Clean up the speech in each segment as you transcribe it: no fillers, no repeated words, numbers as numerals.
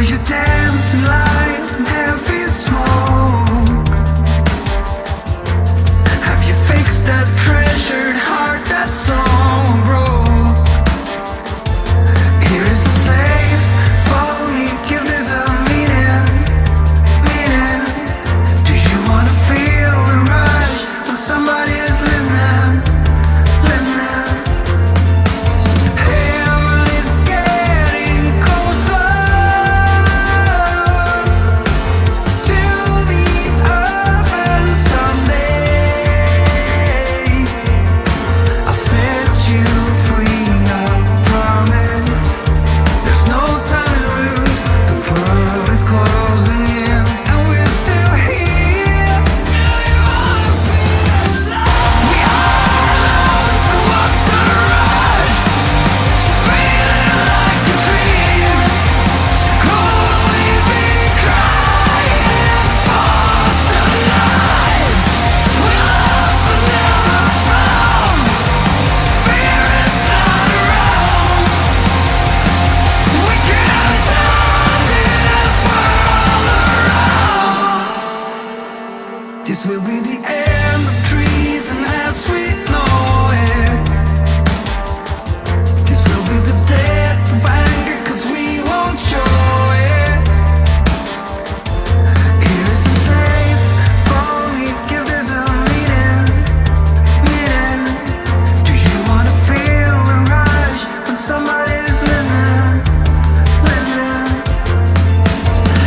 Are you dancing like heavy smoke? Have you fixed that treasured heart that's so broke? Here is a safe, follow me, give this a meaning. Do you wanna feel the rush when somebody is listening? Heaven is getting closer to the earth, and someday I'll set you free, I promise. There's no time to lose, the world is closing in, and we're still here. Do you wanna feel alive? We are so what's the rush? Feeling like a dream. Who we've been crying for tonight. We lost but never found. Fear is not around. We can't turn this world around. This will be the end of treason as we know it. This will be the death of anger, 'cause we won't show it. It isn't safe, follow me, give this a meaning. Do you wanna feel the rush when somebody's listening?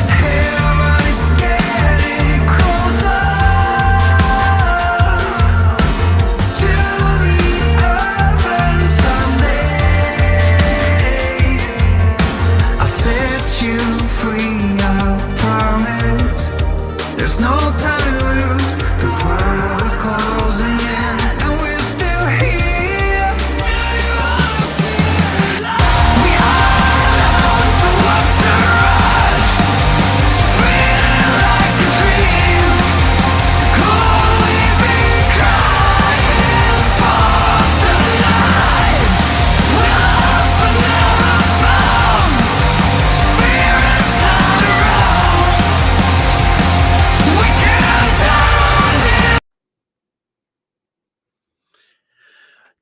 Heaven is getting closer to the earth, and someday I'll set you free, I promise. There's no time to lose, the world is closing in, and we're still here. We are, so what's the rush? Feeling like a dream. Who we've been crying for tonight. We lost but never found. Fear is not around. We can't turn it.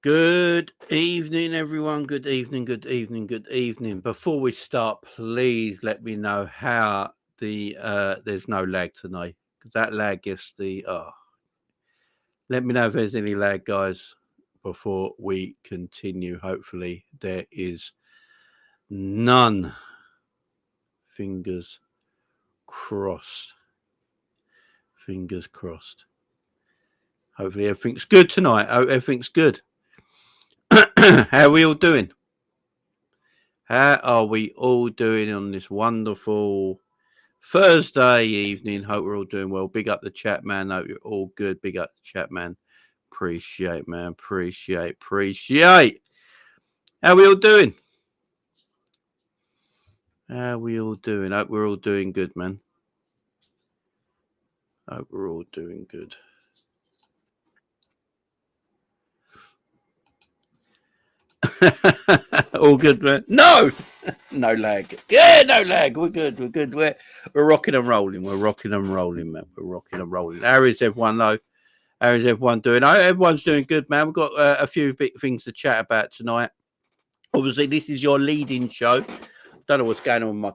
Good evening, everyone. Good evening, good evening, good evening. Before we start, please let me know how there's no lag tonight, because that lag yesterday. Let me know if there's any lag, guys, before we continue. Hopefully, there is none. Fingers crossed. Fingers crossed. Hopefully, everything's good tonight. I hope everything's good. How are we all doing? How are we all doing on this wonderful Thursday evening? Hope we're all doing well. Big up the chat, man. Hope you're all good. Big up the chat, man. Appreciate, man. Appreciate. How we all doing? How we all doing? Hope we're all doing good, man. Hope we're all doing good. All good, man. No lag. Yeah, no lag. We're good. We're rocking and rolling. We're rocking and rolling, man. We're rocking and rolling. How is everyone, though? How is everyone doing? Everyone's doing good, man. We've got a few big things to chat about tonight. Obviously, this is your leading show. Don't know what's going on with my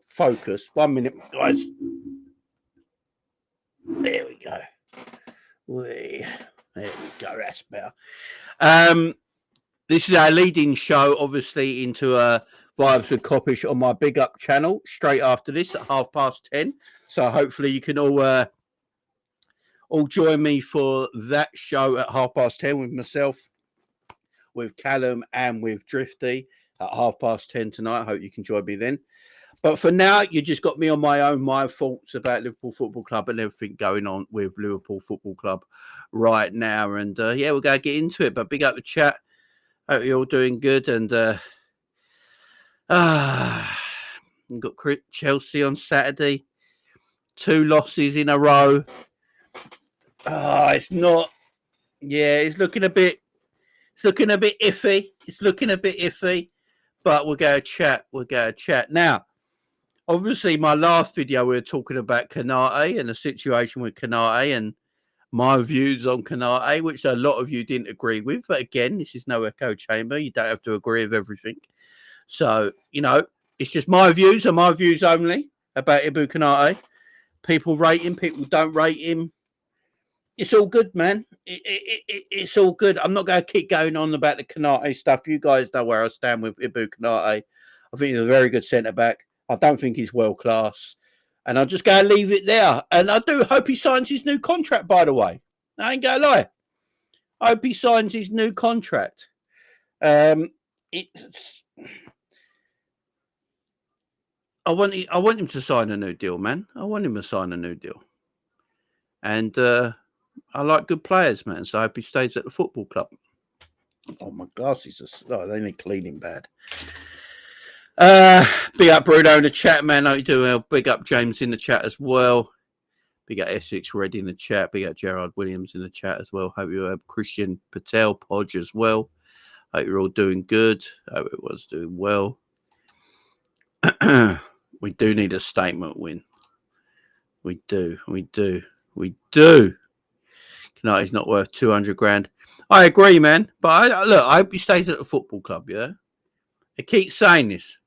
focus. 1 minute, guys. There we go. There we go. That's better. This is our leading show, obviously, into Vibes with Coppish on my Big Up channel straight after this at 10:30. So hopefully you can all join me for that show at 10:30 with myself, with Callum, and with Drifty at 10:30 tonight. I hope you can join me then. But for now, you just got me on my own, my thoughts about Liverpool Football Club and everything going on with Liverpool Football Club right now. And yeah, we're going to get into it. But big up the chat. Hope you're all doing good. And we've got Chelsea on Saturday. 2 losses in a row. It's not. Yeah, it's looking a bit iffy. But we'll go chat. Now, obviously, my last video, we were talking about Konate and the situation with Konate and my views on Konate, which a lot of you didn't agree with. But again, this is no echo chamber. You don't have to agree with everything. So, it's just my views and my views only about Ibu Konate. People rate him, people don't rate him. It's all good, man. It's all good. I'm not going to keep going on about the Konate stuff. You guys know where I stand with Ibu Konate. I think he's a very good centre-back. I don't think he's world-class. And I'm just going to leave it there. And I do hope he signs his new contract, by the way. I ain't going to lie. I hope he signs his new contract. I want him to sign a new deal, man. I want him to sign a new deal. And I like good players, man. So I hope he stays at the football club. Oh, my glasses they need cleaning bad. Big up Bruno in the chat, man. How you doing? Big up James in the chat as well. Big up Essex Red in the chat. Big up Gerard Williams in the chat as well. Hope you have Christian Patel Podge as well. Hope you're all doing good. Hope it was doing well. We do need a statement win. We do. He's not worth 200 grand. I agree, man. But I hope he stays at the football club, yeah? I keep saying this.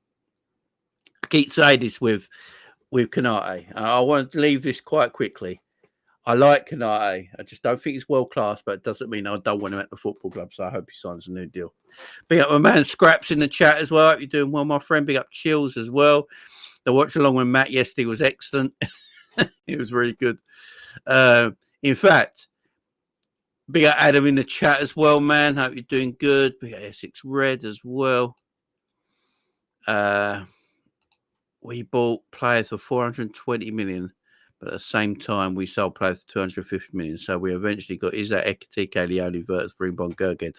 With Konate. I want to leave this quite quickly. I like Konate. I just don't think he's world class, but it doesn't mean I don't want him at the football club. So I hope he signs a new deal. Big up my man Scraps in the chat as well. Hope you're doing well, my friend. Big up Chills as well. The watch along with Matt yesterday was excellent. It was really good. In fact, big up Adam in the chat as well, man. Hope you're doing good. Big up Essex Red as well. We bought players for 420 million, but at the same time, we sold players for 250 million. So we eventually got Iza Ekitike, Leone, Wirtz, Brimbon, Gerget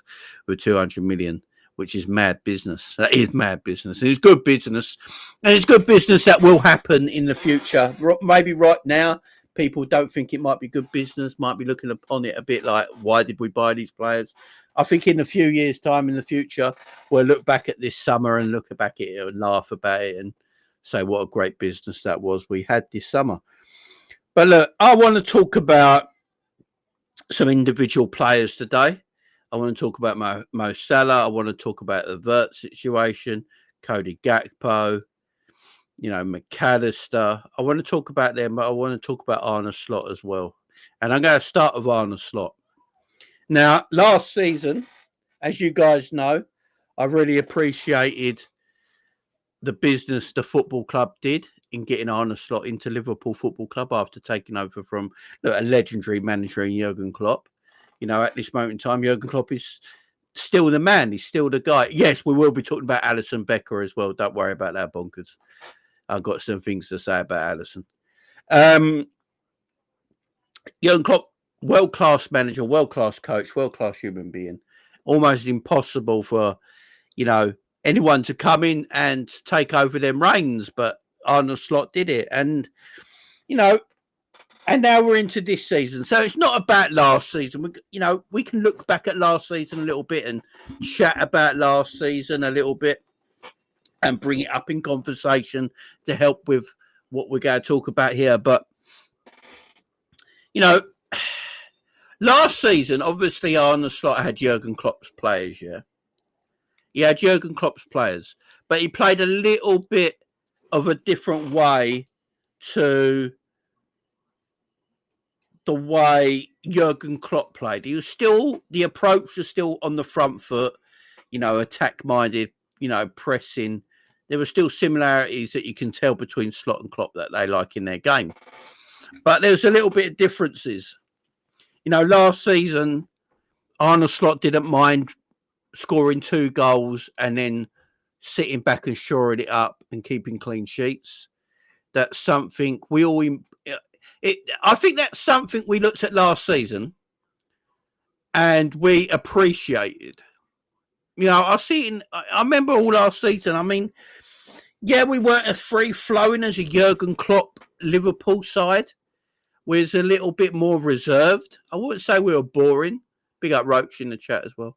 with 200 million, which is mad business. That is mad business. And it's good business. And it's good business that will happen in the future. Maybe right now, people don't think it might be good business, might be looking upon it a bit like, why did we buy these players? I think in a few years' time in the future, we'll look back at this summer and look back at it and laugh about it and say what a great business that was we had this summer. But look, I want to talk about some individual players today. I want to talk about Mo Salah. I want to talk about the Wirtz situation, Cody Gakpo, McAllister. I want to talk about them, but I want to talk about Arne Slot as well. And I'm going to start with Arne Slot. Now, last season, as you guys know, I really appreciated the business the football club did in getting Arne Slot into Liverpool Football Club after taking over from a legendary manager in Jurgen Klopp. At this moment in time, Jurgen Klopp is still the man. He's still the guy. Yes, we will be talking about Alisson Becker as well. Don't worry about that, bonkers. I've got some things to say about Alisson. Jurgen Klopp, world-class manager, world-class coach, world-class human being. Almost impossible for, anyone to come in and take over them reins, but Arne Slot did it. And, and now we're into this season. So it's not about last season. We can look back at last season a little bit and chat about last season a little bit and bring it up in conversation to help with what we're going to talk about here. But, last season, obviously, Arne Slot had Jurgen Klopp's players, yeah? He had Jurgen Klopp's players, but he played a little bit of a different way to the way Jurgen Klopp played. The approach was still on the front foot, attack-minded, pressing. There were still similarities that you can tell between Slot and Klopp that they like in their game. But there's a little bit of differences. Last season, Arne Slot didn't mind scoring 2 goals and then sitting back and shoring it up and keeping clean sheets. That's something we all... I think that's something we looked at last season and we appreciated. I remember all last season. I mean, yeah, we weren't as free-flowing as a Jurgen Klopp Liverpool side. We was a little bit more reserved. I wouldn't say we were boring. Big up Roach in the chat as well.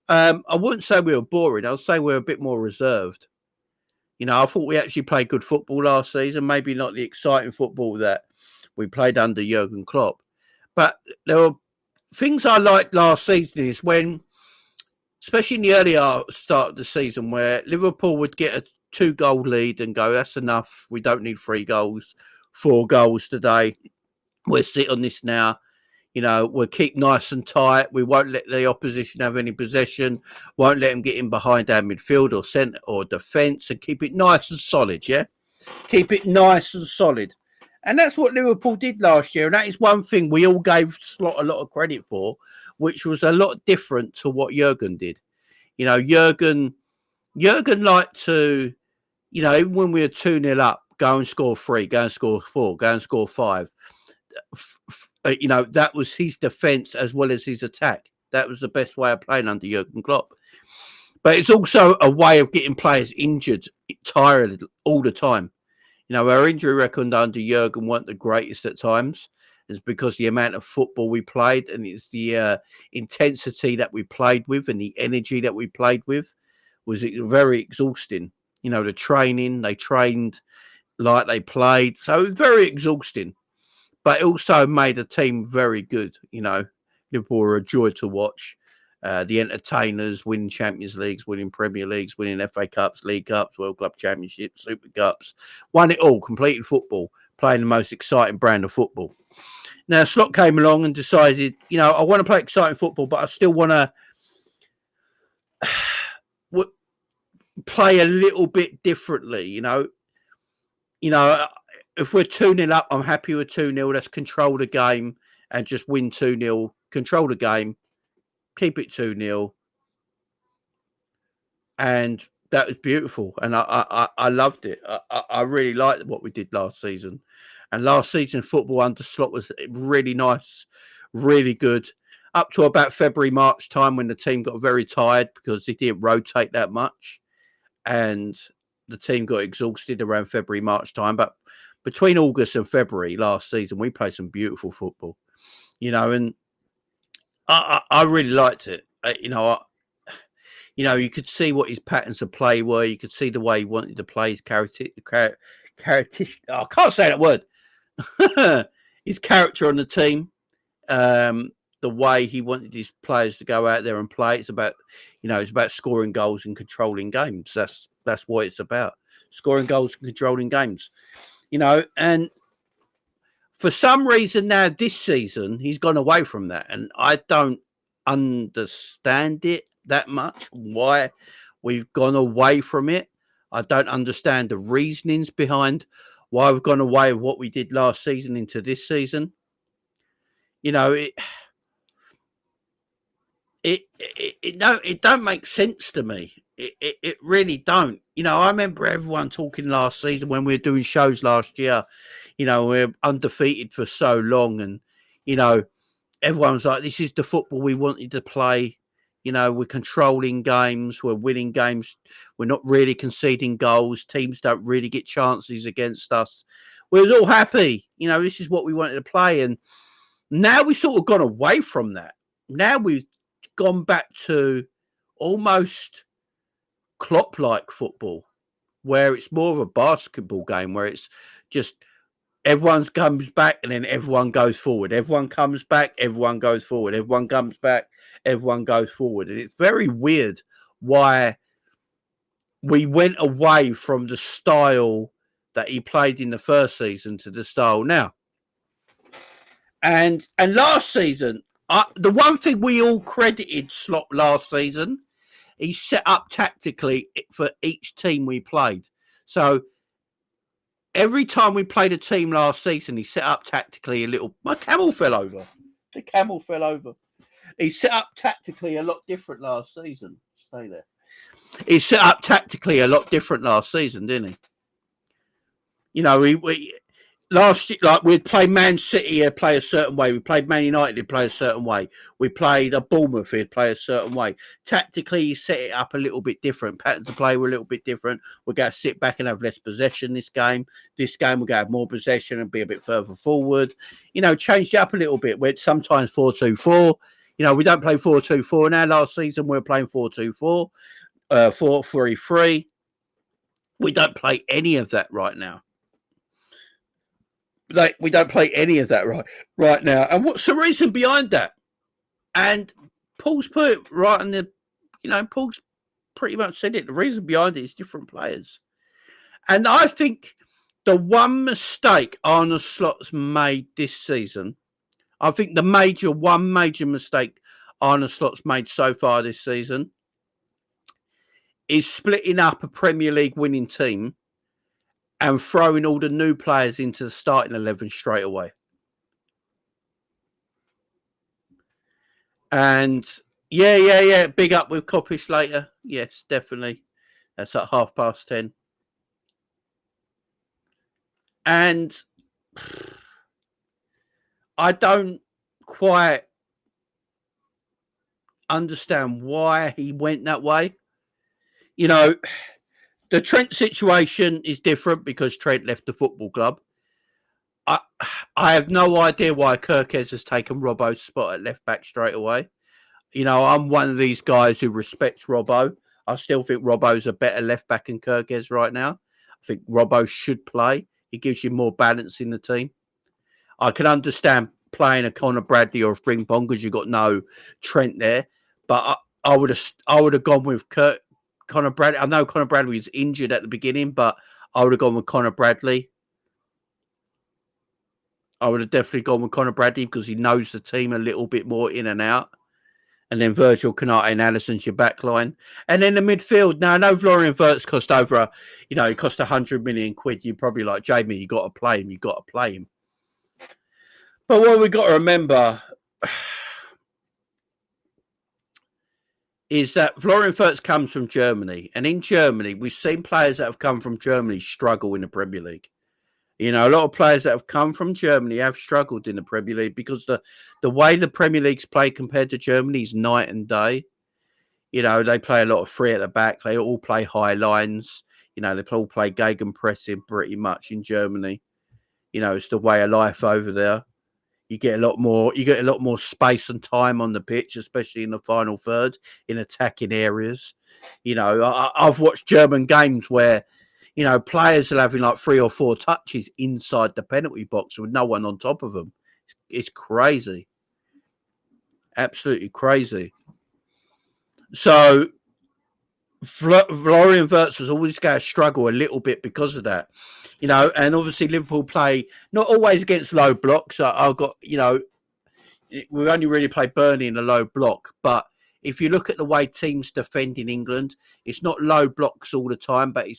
I wouldn't say we were boring. I'll say we're a bit more reserved. I thought we actually played good football last season. Maybe not the exciting football that we played under Jurgen Klopp, but there were things I liked last season is when, especially in the earlier start of the season, where Liverpool would get a 2-goal lead and go, that's enough. We don't need 3 goals, 4 goals today. We'll sit on this now. We'll keep nice and tight. We won't let the opposition have any possession. Won't let them get in behind our midfield or centre or defence, and keep it nice and solid, yeah? Keep it nice and solid. And that's what Liverpool did last year. And that is one thing we all gave Slot a lot of credit for, which was a lot different to what Jurgen did. Jurgen liked to, even when we were 2-0 up, go and score 3, go and score 4, go and score 5. That was his defence as well as his attack. That was the best way of playing under Jurgen Klopp. But it's also a way of getting players injured, tired all the time. Our injury record under Jurgen weren't the greatest at times. It's because the amount of football we played, and it's the intensity that we played with and the energy that we played with was very exhausting. The training, they trained like they played. So it was very exhausting. But it also made the team very good. Liverpool were a joy to watch. The entertainers, winning Champions Leagues, winning Premier Leagues, winning FA Cups, League Cups, World Club Championships, Super Cups. Won it all, completed football, playing the most exciting brand of football. Now, Slot came along and decided, I want to play exciting football, but I still want to play a little bit differently, if we're 2-0 up, I'm happy with 2-0. Let's control the game and just win 2-0. Control the game, keep it 2-0. And that was beautiful. And I loved it. I really liked what we did last season. And last season, football under Slot was really nice, really good. Up to about February, March time when the team got very tired because they didn't rotate that much. And the team got exhausted around February, March time. But between August and February last season, we played some beautiful football, and I really liked it. You could see what his patterns of play were. You could see the way he wanted to play his character. I can't say that word. His character on the team, the way he wanted his players to go out there and play. It's about, it's about scoring goals and controlling games. That's what it's about. Scoring goals and controlling games. And for some reason now this season, he's gone away from that. And I don't understand it that much, why we've gone away from it. I don't understand the reasonings behind why we've gone away with what we did last season into this season. It don't make sense to me. It really don't. I remember everyone talking last season when we were doing shows last year. We're undefeated for so long, and everyone was like, "This is the football we wanted to play." We're controlling games, we're winning games, we're not really conceding goals. Teams don't really get chances against us. We was all happy. This is what we wanted to play, and now we sort of gone away from that. Now we've gone back to almost Klopp-like football, where it's more of a basketball game, where it's just everyone comes back and then everyone goes forward. Everyone comes back, everyone goes forward. Everyone comes back, everyone goes forward. And it's very weird why we went away from the style that he played in the first season to the style now. And last season, the one thing we all credited Slot last season, he set up tactically for each team we played. So every time we played a team last season, he set up tactically a little. My camel fell over. The camel fell over. He set up tactically a lot different last season. Stay there. He set up tactically a lot different last season, didn't he? We last year, like we'd play Man City, he'd play a certain way. We played Man United, he'd play a certain way. We played a Bournemouth, he'd play a certain way. Tactically, he set it up a little bit different. Patterns of play were a little bit different. We're going to sit back and have less possession this game. This game, we're going to have more possession and be a bit further forward. Changed it up a little bit. We're sometimes 4-2-4. We don't play 4-2-4 now. Last season, we were playing 4-2-4, 4-3-3. We don't play any of that right now. We don't play any of that right now. And what's the reason behind that? And Paul's put it right in the, Paul's pretty much said it. The reason behind it is different players. And I think the one mistake Arne Slot's made this season, I think one major mistake Arne Slot's made so far this season is splitting up a Premier League winning team and throwing all the new players into the starting 11 straight away. And yeah. Big up with Coppish later. Yes, definitely. That's at 10:30. And I don't quite understand why he went that way. The Trent situation is different because Trent left the football club. I have no idea why Kirkes has taken Robbo's spot at left back straight away. I'm one of these guys who respects Robbo. I still think Robbo's a better left back than Kirkes right now. I think Robbo should play. He gives you more balance in the team. I can understand playing a Connor Bradley or a Frimpong because you've got no Trent there. But I would have gone with Connor Bradley. I know Connor Bradley was injured at the beginning, but I would have gone with Connor Bradley. I would have definitely gone with Connor Bradley because he knows the team a little bit more in and out. And then Virgil, Konate and Alisson's your back line. And then the midfield. Now, I know Florian Wirtz cost over, it cost 100 million quid. You're probably like, Jamie, you got to play him. But what we got to remember is that Florian Wirtz comes from Germany. And in Germany, we've seen players that have come from Germany struggle in the Premier League. A lot of players that have come from Germany have struggled in the Premier League because the way the Premier League's played compared to Germany is night and day. They play a lot of three at the back. They all play high lines. They all play gegenpressing pretty much in Germany. It's the way of life over there. You get a lot more space and time on the pitch, especially in the final third, in attacking areas. I've watched German games where players are having like 3 or 4 touches inside the penalty box with no one on top of them. It's crazy. Absolutely crazy. So Florian Wirtz was always going to struggle a little bit because of that. And obviously Liverpool play not always against low blocks. I've got, we only really play Burnley in a low block, but if you look at the way teams defend in England, it's not low blocks all the time, but it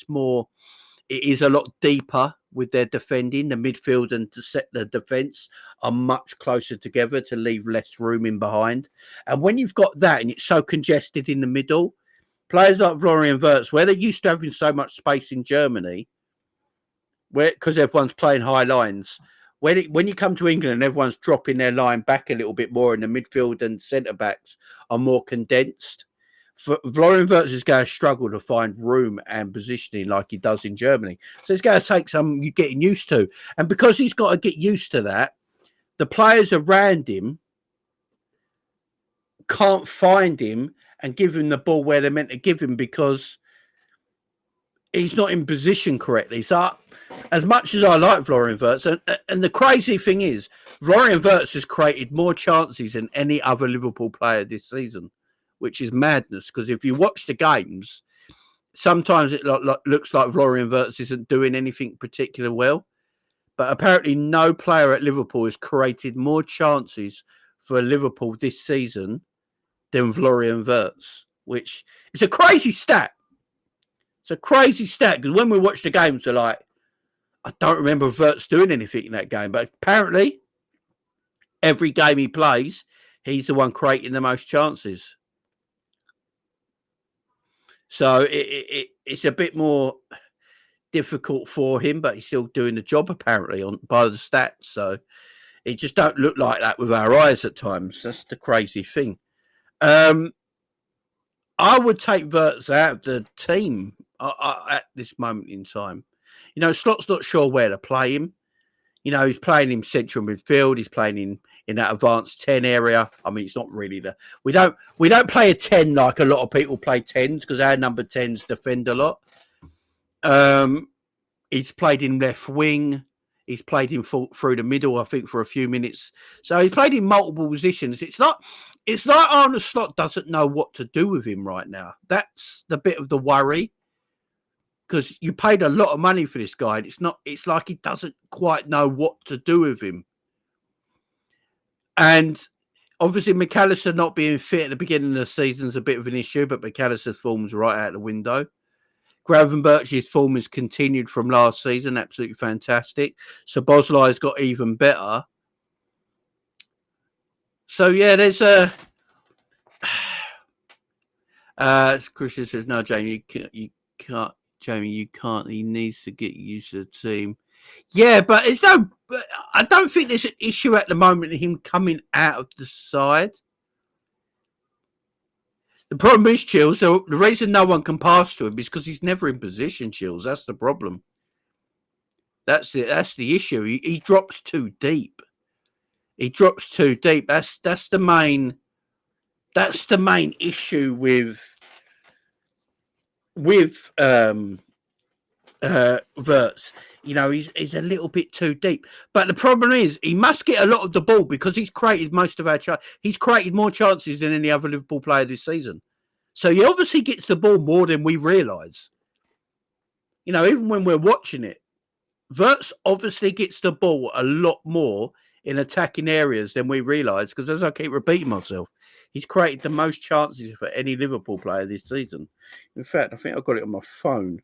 is a lot deeper with their defending. The midfield and the defence are much closer together to leave less room in behind. And when you've got that and it's so congested in the middle, players like Florian Wirtz, where they're used to having so much space in Germany, because everyone's playing high lines, when you come to England and everyone's dropping their line back a little bit more and the midfield and centre-backs are more condensed, Florian Wirtz is going to struggle to find room and positioning like he does in Germany. So it's going to take some getting used to. And because he's got to get used to that, the players around him can't find him and give him the ball where they're meant to give him because he's not in position correctly. So as much as I like Florian Wirtz, and the crazy thing is, Florian Wirtz has created more chances than any other Liverpool player this season, which is madness. Because if you watch the games, sometimes it looks like Florian Wirtz isn't doing anything particularly well. But apparently no player at Liverpool has created more chances for Liverpool this season than Florian Wirtz, which is a crazy stat. It's a crazy stat because when we watch the games, we're like, I don't remember Wirtz doing anything in that game. But apparently, every game he plays, he's the one creating the most chances. So it's a bit more difficult for him, but he's still doing the job apparently by the stats. So it just don't look like that with our eyes at times. That's the crazy thing. I would take Wirtz out of the team at this moment in time. Slot's not sure where to play him. He's playing in central midfield. He's playing in that advanced 10 area. I mean, it's not really we don't play a 10 like a lot of people play 10s because our number 10s defend a lot. He's played in left wing. He's played in through the middle, I think, for a few minutes. So he's played in multiple positions. It's like Arne Slot doesn't know what to do with him right now. That's the bit of the worry, because you paid a lot of money for this guy. It's like he doesn't quite know what to do with him. And obviously, McAllister not being fit at the beginning of the season is a bit of an issue, but McAllister's form's right out the window. Gravenberch's form has continued from last season, absolutely fantastic. So Boslai's got even better. So yeah, there's a. Christian says, "No, Jamie, you can't. Jamie, you can't. He needs to get used to the team." Yeah, but it's no. I don't think there's an issue at the moment of him coming out of the side. The problem is, Chills, the reason no one can pass to him is because he's never in position, Chills. That's the problem. That's it. That's the issue. He drops too deep. He drops too deep. That's the main issue with Wirtz. You know, he's a little bit too deep. But the problem is he must get a lot of the ball because he's created most of our chances. He's created more chances than any other Liverpool player this season. So he obviously gets the ball more than we realise. You know, even when we're watching it, Wirtz obviously gets the ball a lot more in attacking areas than we realise, because as I keep repeating myself, he's created the most chances for any Liverpool player this season. In fact, I think I've got it on my phone.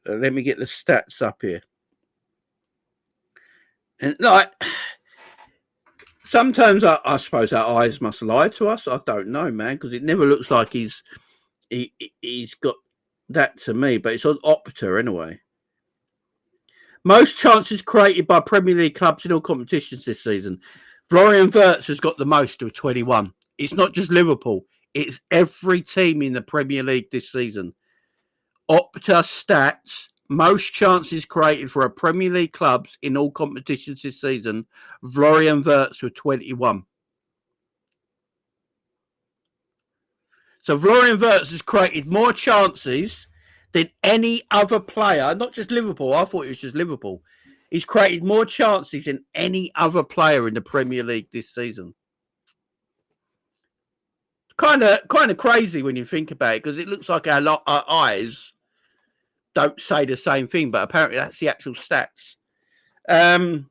Let me get the stats up here. And like, sometimes I suppose our eyes must lie to us. I don't know, man, because it never looks like he's got that to me. But it's on Opta anyway. Most chances created by Premier League clubs in all competitions this season. Florian Wirtz has got the most with 21. It's not just Liverpool. It's every team in the Premier League this season. Opta stats, most chances created for a Premier League clubs in all competitions this season. Florian Wirtz with 21. So Florian Wirtz has created more chances than any other player, not just Liverpool. I thought it was just Liverpool. He's created more chances than any other player in the Premier League this season. Kind of crazy when you think about it, because it looks like our eyes don't say the same thing, but apparently that's the actual stats. The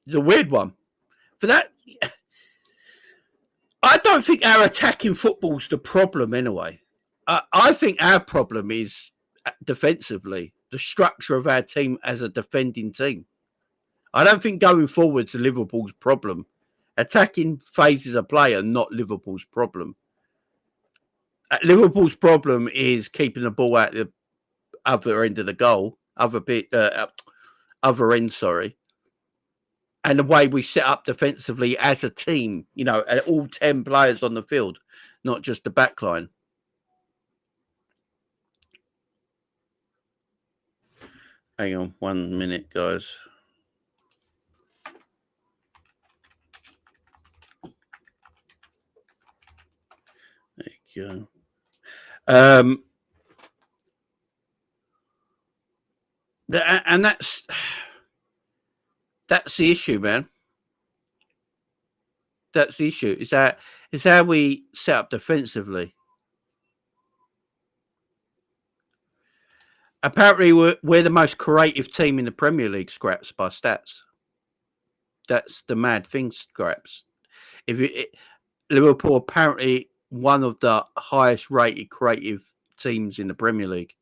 weird one for that. I don't think our attacking football's the problem anyway. I think our problem is defensively, the structure of our team as a defending team. I don't think going forward's Liverpool's problem. Attacking phases of play are not Liverpool's problem. Liverpool's problem is keeping the ball at the other end of the goal, other end, sorry. And the way we set up defensively as a team, you know, all 10 players on the field, not just the back line. Hang on 1 minute, guys. There you go. And that's the issue, man. That's the issue. Is how we set up defensively. Apparently, we're the most creative team in the Premier League, Scraps, by stats. That's the mad thing, Scraps. Liverpool apparently one of the highest rated creative teams in the Premier League.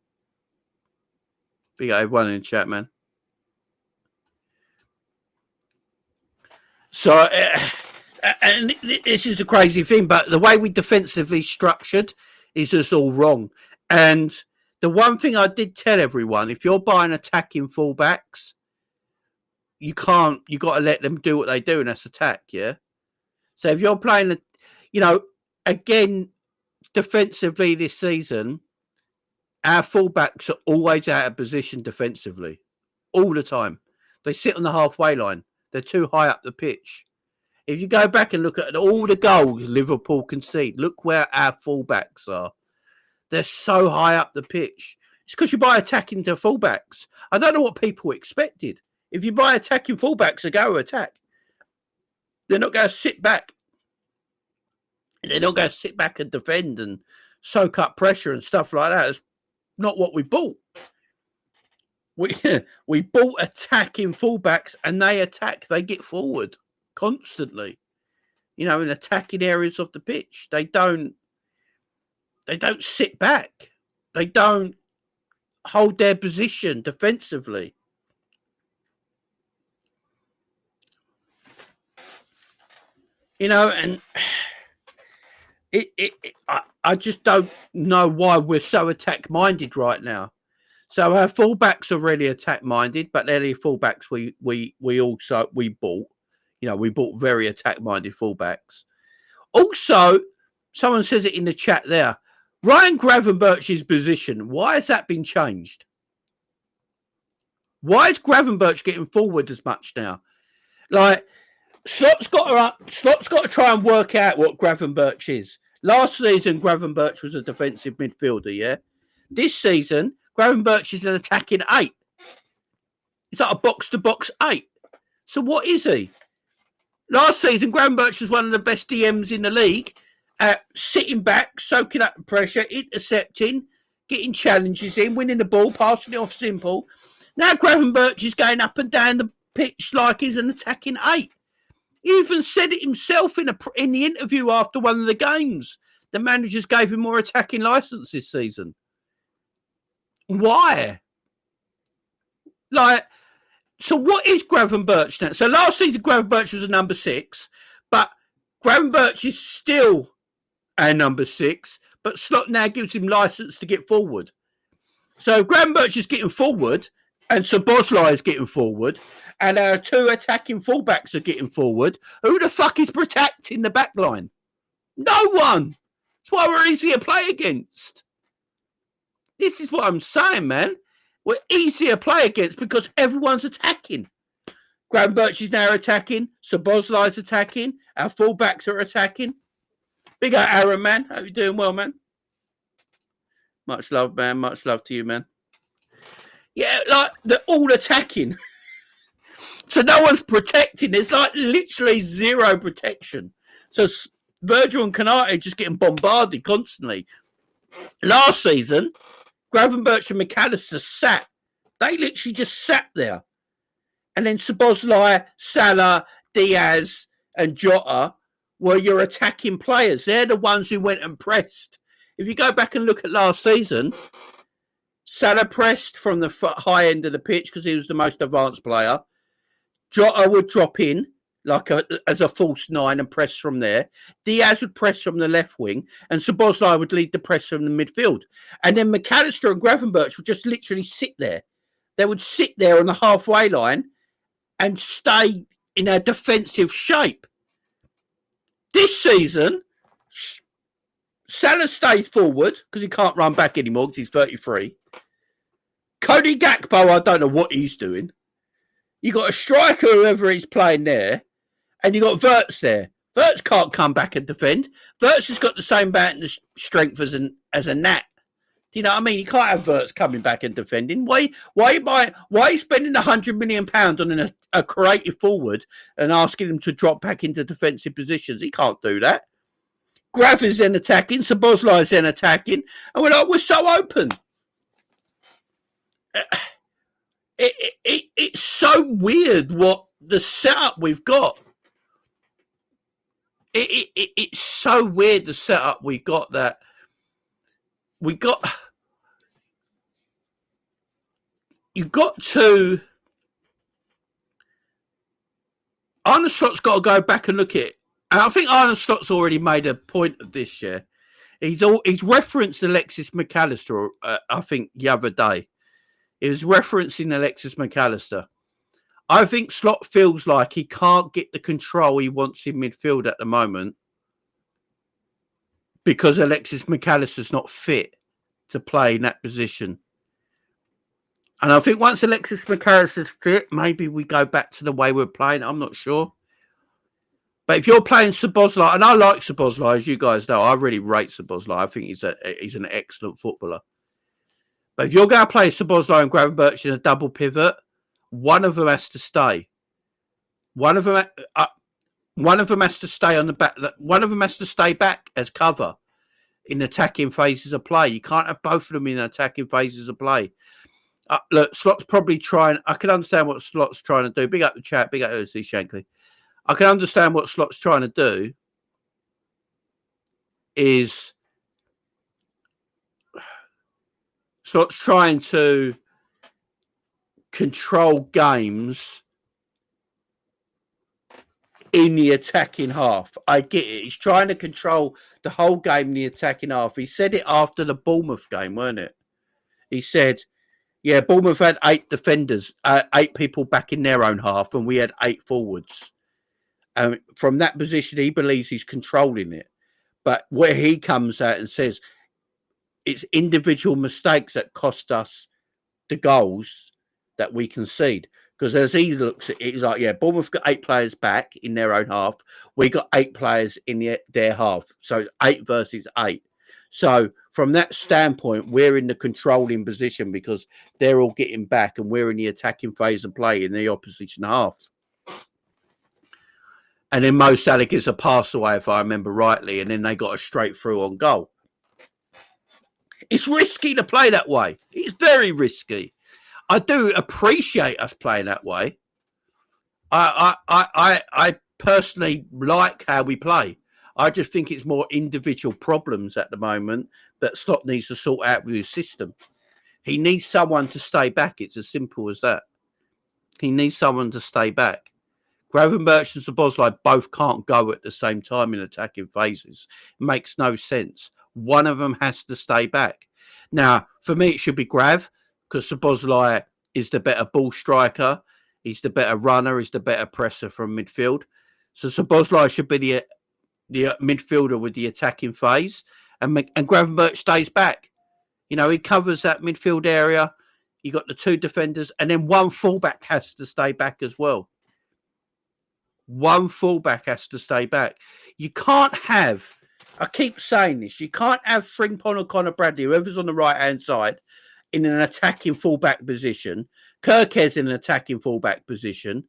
Big everyone in the chat, man. So, and this is a crazy thing, but the way we defensively structured is just all wrong. And the one thing I did tell everyone, if you're buying attacking fullbacks, you got to let them do what they do, and that's attack, yeah? So if you're playing, again, defensively this season, our fullbacks are always out of position defensively, all the time. They sit on the halfway line. They're too high up the pitch. If you go back and look at all the goals Liverpool concede, look where our fullbacks are. They're so high up the pitch. It's because you buy attacking to fullbacks. I don't know what people expected. If you buy attacking fullbacks to go attack, they're not going to sit back. They're not going to sit back and defend and soak up pressure and stuff like that. It's not what we bought. We bought attacking fullbacks, and they attack. They get forward constantly, in attacking areas of the pitch. They don't sit back. They don't hold their position defensively. And I just don't know why we're so attack-minded right now. So our fullbacks are really attack-minded, but they're the fullbacks we bought. We bought very attack-minded fullbacks. Also, someone says it in the chat there, Ryan Gravenberch's position, why has that been changed? Why is Gravenberch getting forward as much now? Like, Slot's got to try and work out what Gravenberch is. Last season, Gravenberch was a defensive midfielder, yeah? This season, Gravenberch is an attacking 8. He's like a box-to-box 8. So what is he? Last season, Gravenberch was one of the best DMs in the league at sitting back, soaking up the pressure, intercepting, getting challenges in, winning the ball, passing it off simple. Now Gravenberch is going up and down the pitch like he's an attacking 8. He even said it himself in the interview after one of the games. The managers gave him more attacking license this season. Why? So what is Gravenberch now? So last season, Gravenberch was a number 6, but Gravenberch is still a number 6, but Slot now gives him license to get forward. So Gravenberch is getting forward, and Szoboszlai is getting forward, and our 2 attacking fullbacks are getting forward. Who the fuck is protecting the back line? No one. That's why we're easy to play against. This is what I'm saying, man. We're easier to play against because everyone's attacking. Gravenberch is now attacking. Szoboszlai's attacking. Our fullbacks are attacking. Big up, Aaron, man. How you doing well, man? Much love, man. Much love to you, man. Yeah, they're all attacking. So no one's protecting. There's literally zero protection. So Virgil and Konate just getting bombarded constantly. Last season, Gravenberch and McAllister sat. They literally just sat there. And then Szoboszlai, Salah, Diaz, and Jota were your attacking players. They're the ones who went and pressed. If you go back and look at last season, Salah pressed from the high end of the pitch because he was the most advanced player. Jota would drop in as a false 9 and press from there. Diaz would press from the left wing, and Szoboszlai would lead the press from the midfield. And then McAllister and Gravenberch would just literally sit there. They would sit there on the halfway line and stay in a defensive shape. This season, Salah stays forward because he can't run back anymore because he's 33. Cody Gakpo, I don't know what he's doing. You got a striker, whoever he's playing there, and you got Wirtz there. Wirtz can't come back and defend. Wirtz has got the same batting strength as a gnat. Do you know what I mean? You can't have Wirtz coming back and defending. Why are you spending £100 million on a creative forward and asking him to drop back into defensive positions? He can't do that. Grav is then attacking. Szoboszlai is then attacking. And we're so open. It's so weird what the setup we've got. It's so weird the setup we got that we got. You got to. Arne Slot's got to go back and look at it. And I think Arne Slot's already made a point of this year. He's referenced Alexis McAllister, I think, the other day. He was referencing Alexis McAllister. I think Slot feels like he can't get the control he wants in midfield at the moment because Alexis McAllister's not fit to play in that position. And I think once Alexis McAllister's fit, maybe we go back to the way we're playing. I'm not sure. But if you're playing Szoboszlai, and I like Szoboszlai, as you guys know, I really rate Szoboszlai. I think he's an excellent footballer. But if you're going to play Szoboszlai and Gravenberch in a double pivot, one of them has to stay. One of them has to stay on the back. One of them has to stay back as cover in attacking phases of play. You can't have both of them in attacking phases of play. Look, Slot's probably trying. I can understand what Slot's trying to do. Big up the chat. Big up OC Shankly. I can understand what Slot's trying to do. Is Slot's trying to control games in the attacking half. I get it. He's trying to control the whole game in the attacking half. He said it after the Bournemouth game, weren't it? He said, yeah, Bournemouth had 8 defenders, 8 people back in their own half, and we had 8 forwards. From that position, he believes he's controlling it. But where he comes out and says it's individual mistakes that cost us the goals that we concede. Because as he looks at it, he's like, yeah, Bournemouth got 8 players back in their own half. We got 8 players in their half. So 8 versus 8. So from that standpoint, we're in the controlling position because they're all getting back and we're in the attacking phase of play in the opposition half. And then Mo Salah gives a pass away, if I remember rightly, and then they got a straight through on goal. It's risky to play that way. It's very risky. I do appreciate us playing that way. I personally like how we play. I just think it's more individual problems at the moment that Slot needs to sort out with his system. He needs someone to stay back. It's as simple as that. He needs someone to stay back. Gravenberch and Szoboszlai both can't go at the same time in attacking phases. It makes no sense. One of them has to stay back. Now, for me, it should be Grav, because Szoboszlai is the better ball striker. He's the better runner. He's the better presser from midfield. So Szoboszlai should be the midfielder with the attacking phase. And Gravenberch stays back. You know, he covers that midfield area. You got the 2 defenders. And then one fullback has to stay back as well. One fullback has to stay back. You can't have, I keep saying this, you can't have Frimpong or Conor Bradley, whoever's on the right-hand side, in an attacking fullback position, Kirkes in an attacking fullback position,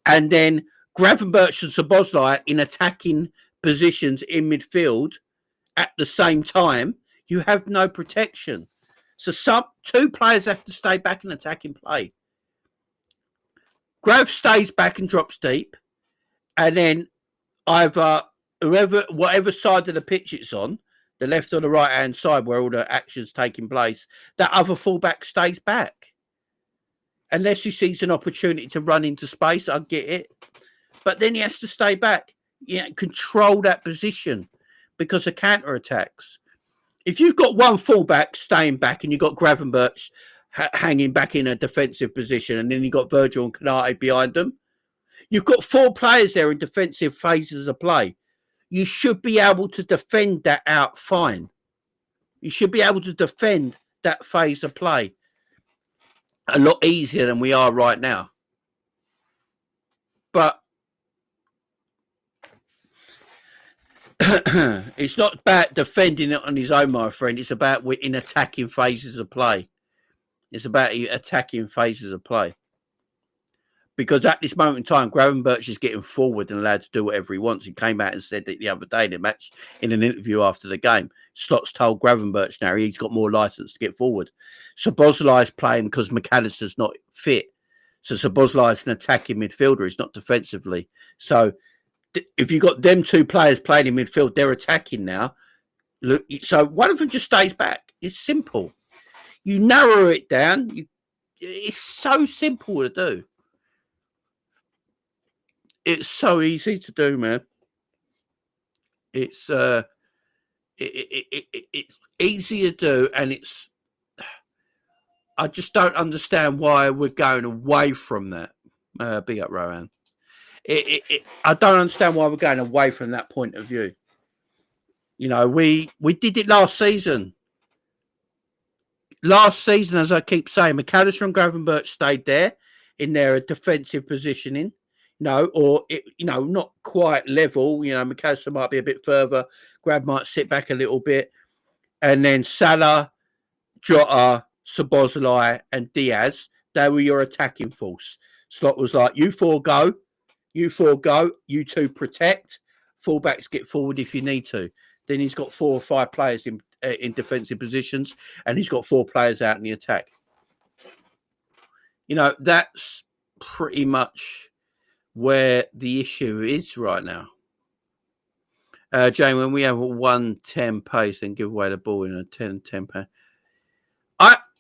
and then Gravenberch and Szoboszlai in attacking positions in midfield at the same time. You have no protection. So 2 players have to stay back in attacking play. Grav stays back and drops deep. And then either whatever side of the pitch it's on, the left or the right-hand side where all the action's taking place, that other fullback stays back. Unless he sees an opportunity to run into space, I get it. But then he has to stay back. Control that position because of counter-attacks. If you've got one fullback staying back and you've got Gravenberch hanging back in a defensive position and then you've got Virgil and konate behind them, you've got 4 players there in defensive phases of play. You should be able to defend that out fine. You should be able to defend that phase of play a lot easier than we are right now. But it's not about defending it on his own, my friend. It's about in attacking phases of play. It's about attacking phases of play. Because at this moment in time, Gravenberch is getting forward and allowed to do whatever he wants. He came out and said that the other day in the match, in an interview after the game. Slot's told Gravenberch now he's got more license to get forward. Szoboszlai is playing because McAllister's not fit. So Szoboszlai is an attacking midfielder. He's not defensively. So if you've got them 2 players playing in midfield, they're attacking now. Look, so one of them just stays back. It's simple. You narrow it down. It's so simple to do. It's so easy to do, man. It's it's easy to do, and I just don't understand why we're going away from that. Big up, Rowan. I don't understand why we're going away from that point of view. You know, we did it last season. Last season, as I keep saying, McAllister and Gravenberch stayed there in their defensive positioning. Not quite level. You know, McAllister might be a bit further. Grav might sit back a little bit. And then Salah, Jota, Szoboszlai and Diaz, they were your attacking force. Slot was like, you four go, you two protect, fullbacks get forward if you need to. Then he's got 4 or 5 players in defensive positions, and he's got 4 players out in the attack. You know, that's pretty much where the issue is right now. Jane, when we have a 1-10 pace and give away the ball in a 10-10 pace,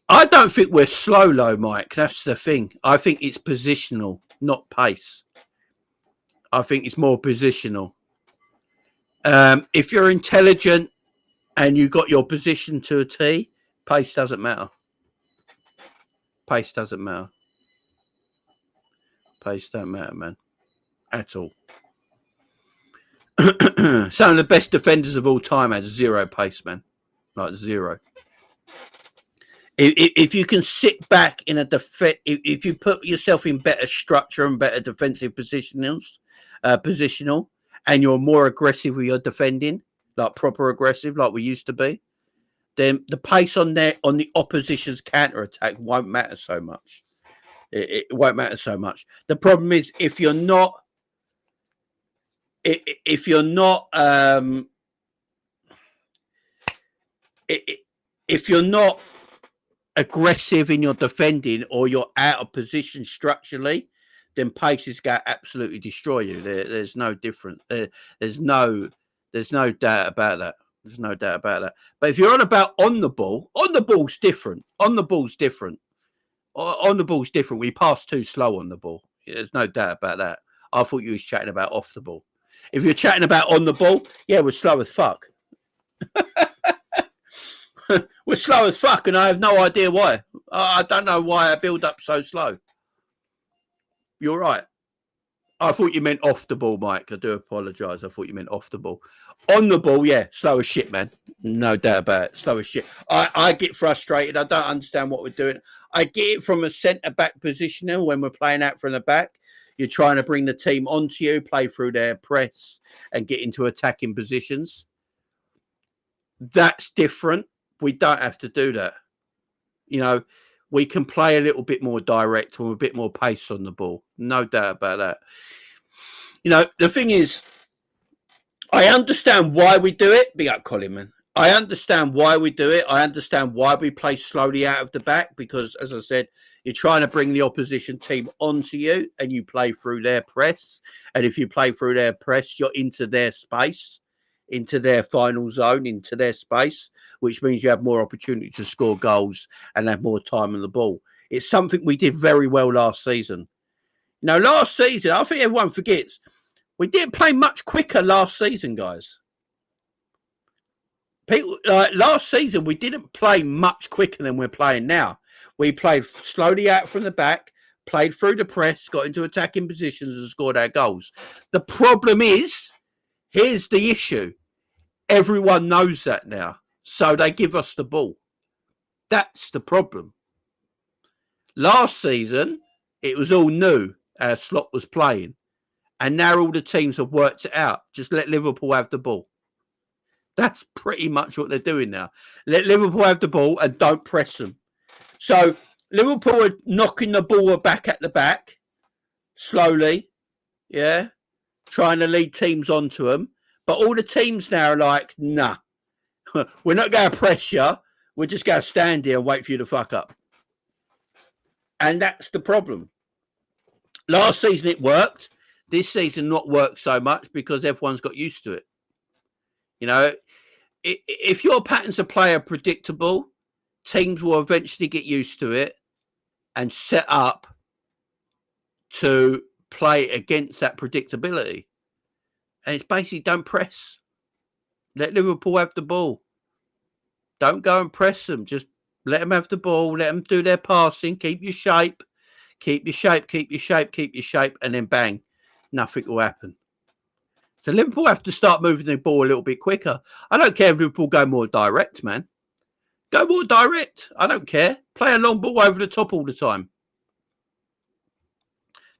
I don't think we're slow, though, Mike. That's the thing. I think it's positional, not pace. I think it's more positional. If you're intelligent and you got your position to a T, pace doesn't matter. Pace doesn't matter. Pace don't matter, man, at all. Some of the best defenders of all time had 0 pace, man, like 0. If you can sit back in a if you put yourself in better structure and better defensive positional, and you're more aggressive with your defending, like proper aggressive, like we used to be, then the pace on the opposition's counter attack won't matter so much. It won't matter so much. The problem is if you're not aggressive in your defending, or you're out of position structurally, then pace is going to absolutely destroy you. There's no difference. There's no doubt about that. There's no doubt about that. But if you're on the ball's different. On the ball's different. We pass too slow on the ball. There's no doubt about that. I thought you was chatting about off the ball. If you're chatting about on the ball, yeah, we're slow as fuck. We're slow as fuck, and I have no idea why. I don't know why I build up so slow. You're right. I thought you meant off the ball, Mike. I do apologise. I thought you meant off the ball. On the ball, yeah, slow as shit, man. No doubt about it. Slow as shit. I get frustrated. I don't understand what we're doing. I get it from a centre-back positioner when we're playing out from the back. You're trying to bring the team onto you, play through their press, and get into attacking positions. That's different. We don't have to do that. You know, we can play a little bit more direct or a bit more pace on the ball. No doubt about that. You know, the thing is, I understand why we do it. Big up Colin, man. I understand why we do it. I understand why we play slowly out of the back because, as I said, you're trying to bring the opposition team onto you and you play through their press. And if you play through their press, you're into their space, into their final zone, into their space, which means you have more opportunity to score goals and have more time on the ball. It's something we did very well last season. You know, last season, I think everyone forgets, we didn't play much quicker last season, guys. People, last season, we didn't play much quicker than we're playing now. We played slowly out from the back, played through the press, got into attacking positions and scored our goals. The problem is, here's the issue. Everyone knows that now. So they give us the ball. That's the problem. Last season, it was all new. Our slot was playing. And now all the teams have worked it out. Just let Liverpool have the ball. That's pretty much what they're doing now. Let Liverpool have the ball and don't press them. So Liverpool are knocking the ball back at the back, slowly, yeah, trying to lead teams onto them. But all the teams now are like, nah, we're not going to press you. We're just going to stand here and wait for you to fuck up. And that's the problem. Last season it worked. This season not worked so much because everyone's got used to it. You know, if your patterns of play are predictable, teams will eventually get used to it and set up to play against that predictability. And it's basically don't press. Let Liverpool have the ball. Don't go and press them. Just let them have the ball. Let them do their passing. Keep your shape. Keep your shape. Keep your shape. Keep your shape. And then bang, nothing will happen. So Liverpool have to start moving the ball a little bit quicker. I don't care if Liverpool go more direct, man. Go more direct. I don't care. Play a long ball over the top all the time.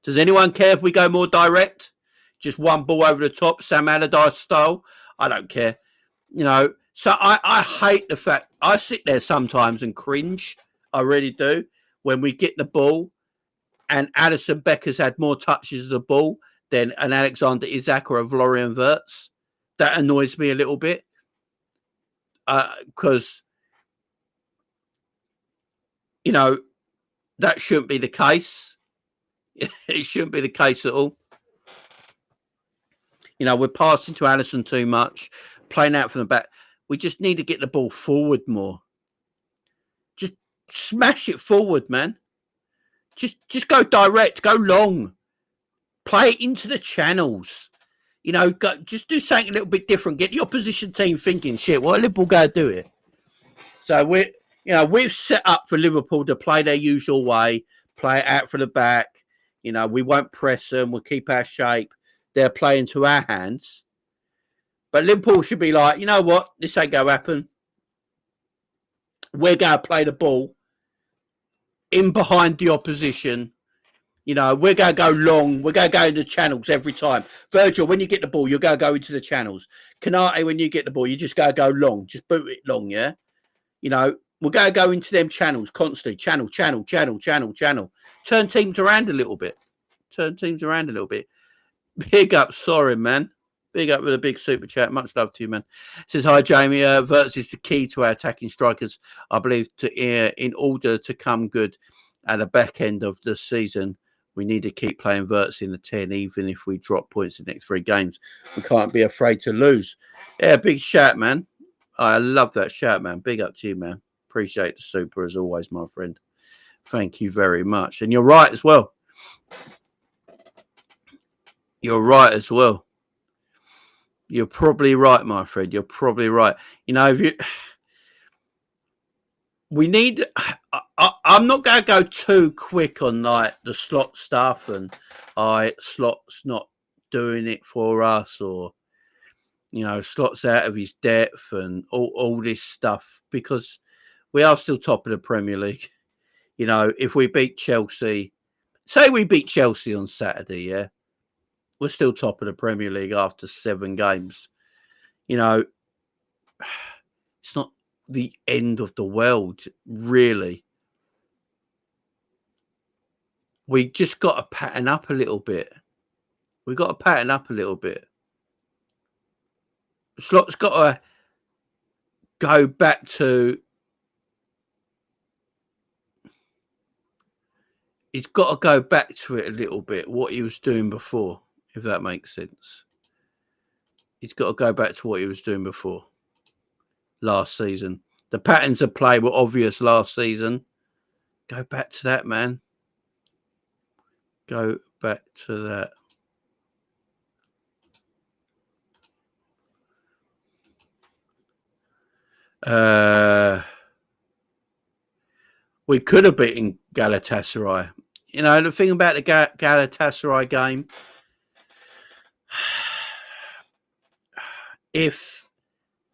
Does anyone care if we go more direct? Just one ball over the top, Sam Allardyce style? I don't care. You know, so I hate the fact I sit there sometimes and cringe I really do. When we get the ball, and Alisson Becker's had more touches of the ball than an Alexander Isak or a Florian Wirtz, that annoys me a little bit. Because, you know, that shouldn't be the case. It shouldn't be the case at all. You know, we're passing to Alisson too much, playing out from the back. We just need to get the ball forward more. Just smash it forward, man. Just go direct, go long. Play it into the channels. You know, just do something a little bit different. Get the opposition team thinking, shit, what are Liverpool going to do here? So we've set up for Liverpool to play their usual way, play it out for the back. You know, we won't press them. We'll keep our shape. They're playing to our hands. But Liverpool should be like, you know what? This ain't going to happen. We're going to play the ball in behind the opposition. You know, we're going to go long. We're going to go into channels every time. Virgil, when you get the ball, you're going to go into the channels. Konate, when you get the ball, you just got to go long. Just boot it long, yeah? You know, we're going to go into them channels constantly. Channel. Turn teams around a little bit. Big up, sorry, man. Big up with a big super chat. Much love to you, man. Says, hi, Jamie. Wirtz is the key to our attacking strikers, I believe, in order to come good at the back end of the season. We need to keep playing Wirtz in the 10, even if we drop points in the next 3 games. We can't be afraid to lose. Yeah, big shout, man. I love that shout, man. Big up to you, man. Appreciate the super as always, my friend. Thank you very much. And you're right as well. You're right as well. You're probably right, my friend. You're probably right. You know, we need. I'm not going to go too quick on like the slot stuff and Slot's not doing it for us, or you know, Slot's out of his depth and all this stuff, because we are still top of the Premier League. You know, if we beat Chelsea, say we beat Chelsea on Saturday, yeah, we're still top of the Premier League after 7 games. You know, it's not the end of the world, really. We just got to pattern up a little bit. Slot's got to go back to... He's got to go back to it a little bit, what he was doing before, if that makes sense. He's got to go back to what he was doing before last season. The patterns of play were obvious last season. Go back to that, man. Go back to that. We could have beaten Galatasaray. You know, the thing about the Galatasaray game, if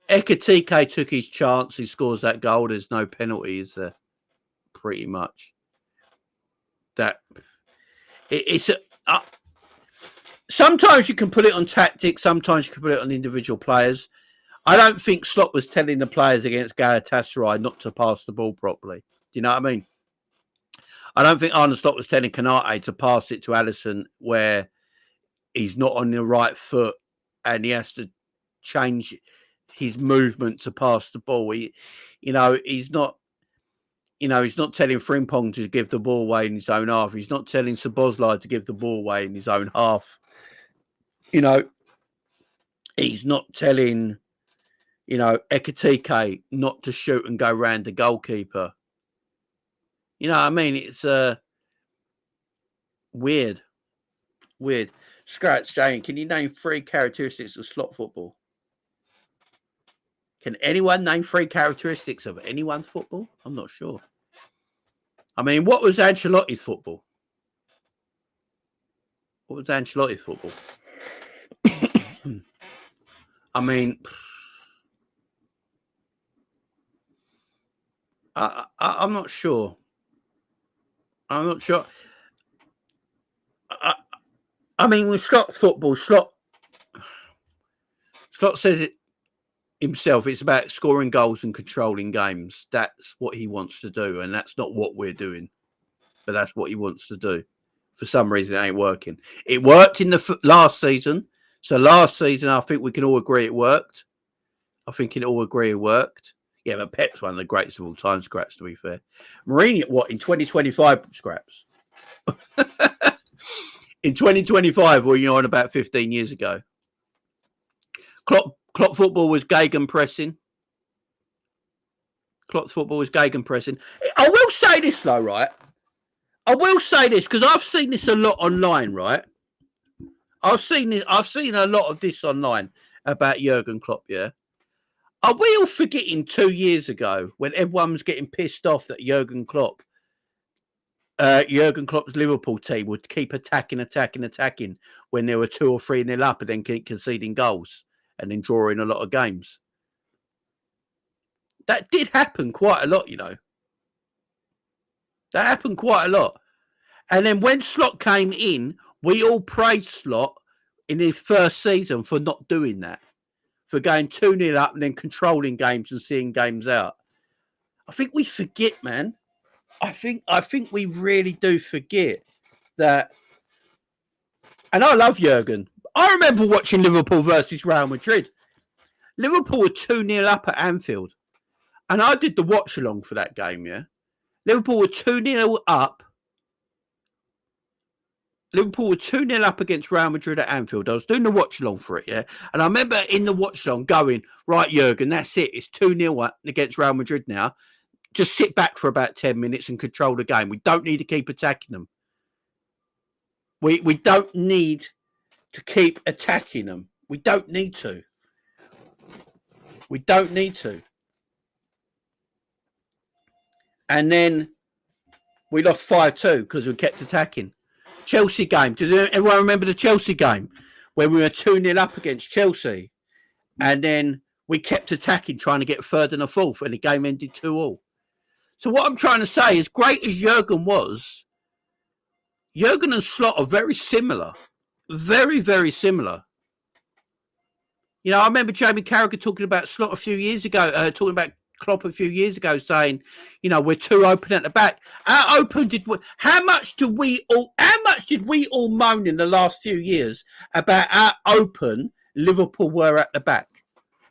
Ekitike took his chance, he scores that goal, there's no penalty, is there? Pretty much. Sometimes you can put it on tactics, sometimes you can put it on individual players. I don't think Slot was telling the players against Galatasaray not to pass the ball properly. Do you know what I mean? I don't think Arne Slot was telling Konate to pass it to Alisson where he's not on the right foot and he has to change his movement to pass the ball. He's not telling Frimpong to give the ball away in his own half. He's not telling Szoboszlai to give the ball away in his own half. You know, he's not telling, Ekitike not to shoot and go round the goalkeeper. You know what I mean? It's weird. Scratch, Jane, can you name 3 characteristics of slot football? Can anyone name 3 characteristics of anyone's football? I'm not sure. I mean, what was Ancelotti's football? I mean, I'm not sure. I mean, with Slot's football, Slot says it. himself. It's about scoring goals and controlling games. That's what he wants to do, and that's not what we're doing. But that's what he wants to do. For some reason, it ain't working. It worked in the last season. So last season, I think we can all agree it worked. I think it all agree it worked. Yeah, but Pep's one of the greatest of all time, Scraps, to be fair. Mourinho, what, in 2025, Scraps? In 2025, well, you're on about 15 years ago. Klopp football was gegenpressing. Klopp's football was gegenpressing. I will say this, though, right? I will say this, because I've seen this a lot online, right? I've seen a lot of this online about Jurgen Klopp, yeah? Are we all forgetting 2 years ago when everyone was getting pissed off that Jurgen Klopp's Liverpool team would keep attacking when there were 2 or 3-0 up and then keep conceding goals and then drawing a lot of games? That did happen quite a lot, you know. That happened quite a lot. And then when Slot came in, we all praised Slot in his first season for not doing that. For going 2-0 up and then controlling games and seeing games out. I think we forget, man. I think we really do forget that. And I love Jurgen. I remember watching Liverpool versus Real Madrid. Liverpool were 2-0 up at Anfield. And I did the watch along for that game, yeah. Liverpool were 2-0 up. Liverpool were 2-0 up against Real Madrid at Anfield. I was doing the watch-along for it, yeah? And I remember in the watch-along going, right, Jurgen, that's it. It's 2-0 against Real Madrid now. Just sit back for about 10 minutes and control the game. We don't need to keep attacking them. We don't need to keep attacking them. We don't need to. We don't need to. And then we lost 5-2 because we kept attacking. Chelsea game. Does everyone remember the Chelsea game where we were 2-0 up against Chelsea and then we kept attacking, trying to get third and a fourth, and the game ended 2-2. So what I'm trying to say, as great as Jurgen was, Jurgen and Slot are very similar. Very, very similar. You know, I remember Jamie Carragher talking about Slot a few years ago, talking about Klopp a few years ago, saying, you know, we're too open at the back. How much did we all moan in the last few years about how open Liverpool were at the back?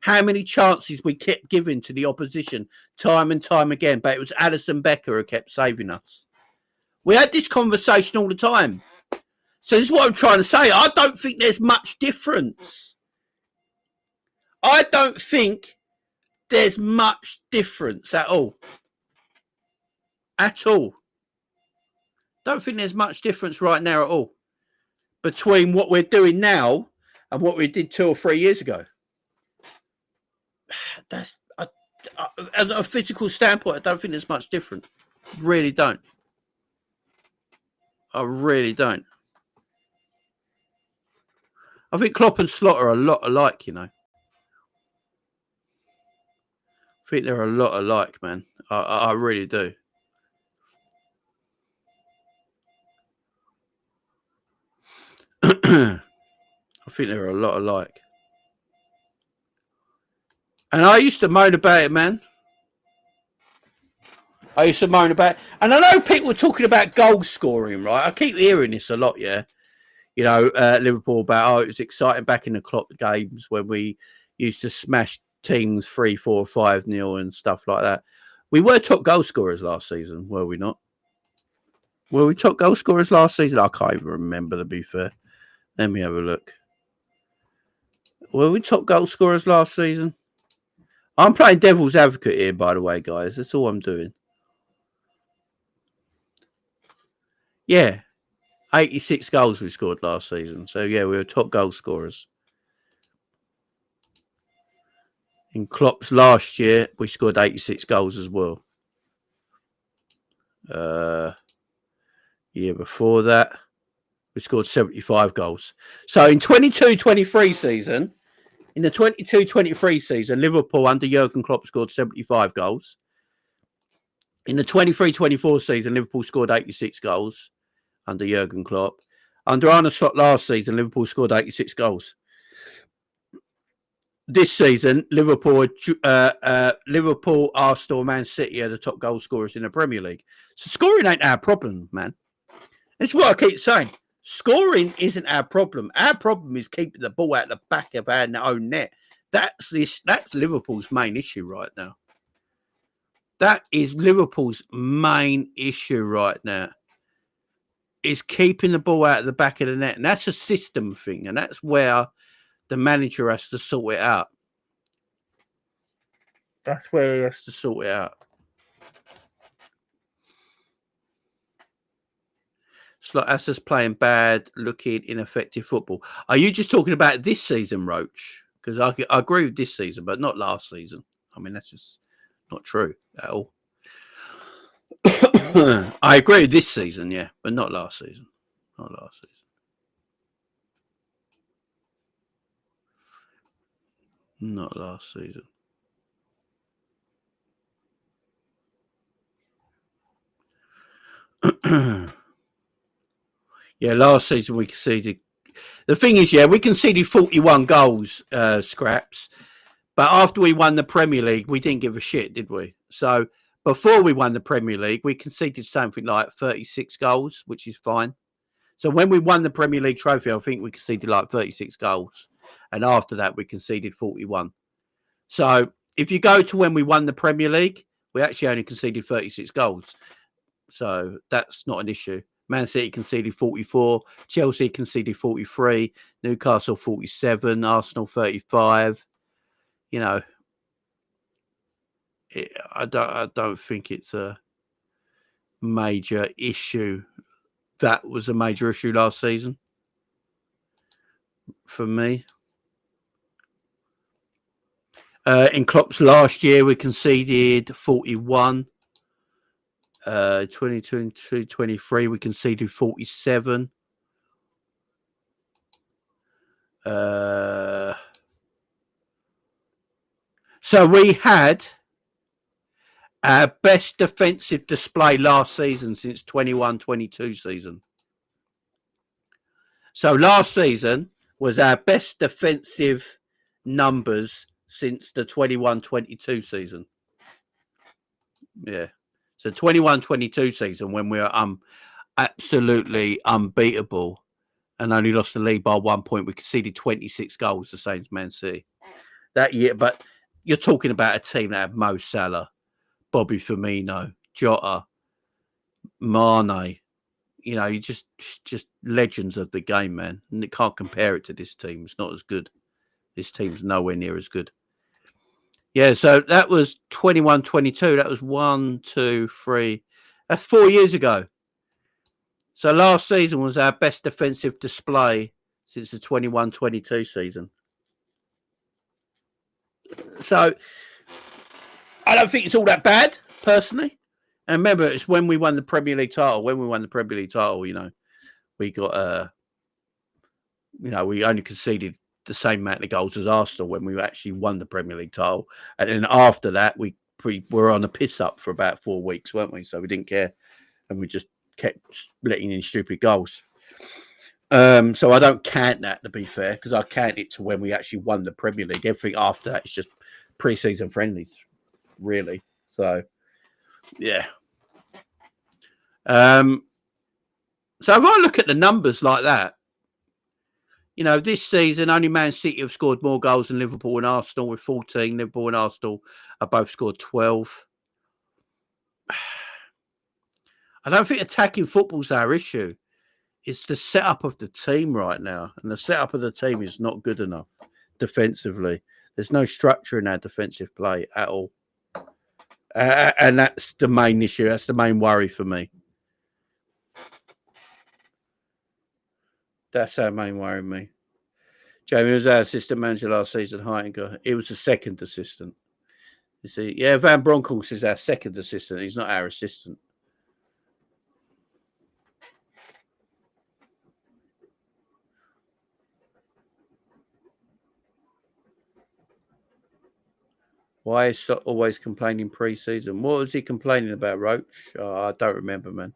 How many chances we kept giving to the opposition time and time again, but it was Alisson Becker who kept saving us. We had this conversation all the time. So this is what I'm trying to say. I don't think there's much difference. I don't think there's much difference at all. At all. Don't think there's much difference right now at all between what we're doing now and what we did 2 or 3 years ago. That's as a physical standpoint, I don't think there's much different. Really don't. I really don't. I think Klopp and Slot are a lot alike, you know. I think they're a lot alike, man. I really do. I think they're a lot alike. And I used to moan about it, man. I used to moan about it. And I know people were talking about goal scoring, right? I keep hearing this a lot, yeah. You know, Liverpool about, it was exciting back in the Klopp games when we used to smash teams 3, 4, 5-0 and stuff like that. We were top goal scorers last season, were we not? Were we top goal scorers last season? I can't even remember, to be fair. Let me have a look. Were we top goal scorers last season? I'm playing devil's advocate here, by the way, guys. That's all I'm doing. Yeah. 86 goals we scored last season. So, yeah, we were top goal scorers. In Klopp's last year, we scored 86 goals as well. Year before that, we scored 75 goals. So, in 22-23 season, in the 22-23 season, Liverpool under Jurgen Klopp scored 75 goals. In the 23-24 season, Liverpool scored 86 goals under Jurgen Klopp. Under Arne Slot last season, Liverpool scored 86 goals. this season, Liverpool, Arsenal, Man City are the top goal scorers in the Premier League. So scoring ain't our problem, man. That's what I keep saying. Scoring isn't our problem. Our problem is keeping the ball out the back of our own net. That's Liverpool's main issue right now. That is Liverpool's main issue right now. Is keeping the ball out of the back of the net. And that's a system thing. And that's where the manager has to sort it out. That's where he has to sort it out. It's like us playing bad, looking ineffective football. Are you just talking about this season, Roach? Because I agree with this season, but not last season. I mean, that's just not true at all. I agree with this season, yeah, but not last season. Not last season. Not last season. Yeah, last season we conceded. The thing is, yeah, we conceded 41 goals, Scraps. But after we won the Premier League, we didn't give a shit, did we? So before we won the Premier League, we conceded something like 36 goals, which is fine. So when we won the Premier League trophy, I think we conceded like 36 goals. And after that, we conceded 41. So if you go to when we won the Premier League, we actually only conceded 36 goals. So that's not an issue. Man City conceded 44, Chelsea conceded 43, Newcastle 47, Arsenal 35. You know, I don't think it's a major issue. That was a major issue last season for me. In Klopp's last year, we conceded 41. 22-23, we conceded 47. So we had our best defensive display last season since 21-22 season. So last season was our best defensive numbers since the 21-22 season. Yeah. So 21-22 season when we were absolutely unbeatable and only lost the lead by 1 point, we conceded 26 goals, the same as Man City that year. But you're talking about a team that had Mo Salah, Bobby Firmino, Jota, Mane. You know, you just legends of the game, man. And you can't compare it to this team. It's not as good. This team's nowhere near as good. Yeah, so that was 21-22. That was 1, 2, 3. That's 4 years ago. So last season was our best defensive display since the 21-22 season. So I don't think it's all that bad, personally. And remember, it's when we won the Premier League title. When we won the Premier League title, you know, we got, we only conceded the same amount of goals as Arsenal when we actually won the Premier League title. And then after that, we were on a piss up for about 4 weeks, weren't we? So we didn't care. And we just kept letting in stupid goals. So I don't count that, to be fair, because I count it to when we actually won the Premier League. Everything after that is just pre-season friendlies, really. So, yeah. So if I look at the numbers like that, you know, this season only Man City have scored more goals than Liverpool and Arsenal with 14. Liverpool and Arsenal have both scored 12. I don't think attacking football's our issue. It's the setup of the team right now. And the setup of the team is not good enough defensively. There's no structure in our defensive play at all. And that's the main issue. That's the main worry for me. That's our main worry, me. Jamie was our assistant manager last season, Heitinga. He was the second assistant. You see, yeah, Van Bronckhorst is our second assistant. He's not our assistant. Why is Slot always complaining pre-season? What was he complaining about, Roach? I don't remember, man.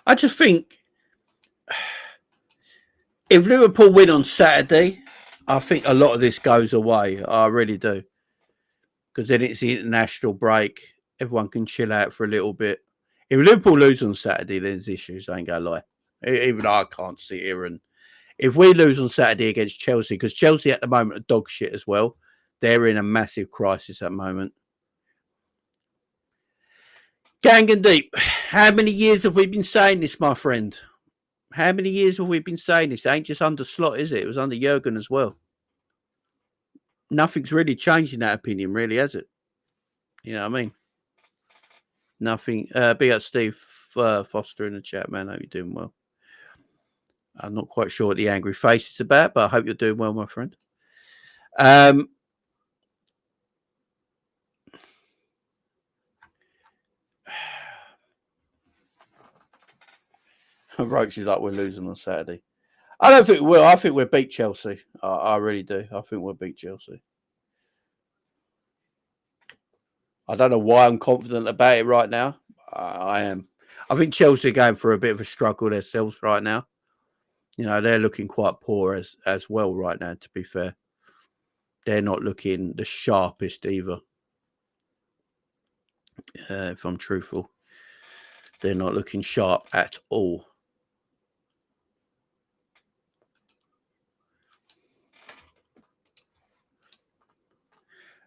I just think if Liverpool win on Saturday, I think a lot of this goes away. I really do. Because then it's the international break. Everyone can chill out for a little bit. If Liverpool lose on Saturday, then there's issues. I ain't going to lie. Even I can't sit here. And if we lose on Saturday against Chelsea, because Chelsea at the moment are dog shit as well, they're in a massive crisis at the moment. Gang and Deep, how many years have we been saying this, my friend? How many years have we been saying this? It ain't just under Slot, is it? It was under Jurgen as well. Nothing's really changed in that opinion, really, has it? You know what I mean? Nothing. Big up Steve Foster in the chat, man. I hope you're doing well. I'm not quite sure what the angry face is about, but I hope you're doing well, my friend. Roach is like, we're losing on Saturday. I don't think we will. I think we'll beat Chelsea. I really do. I think we'll beat Chelsea. I don't know why I'm confident about it right now. I am. I think Chelsea are going through a bit of a struggle themselves right now. You know, they're looking quite poor as well right now, to be fair. They're not looking the sharpest either. If I'm truthful. They're not looking sharp at all.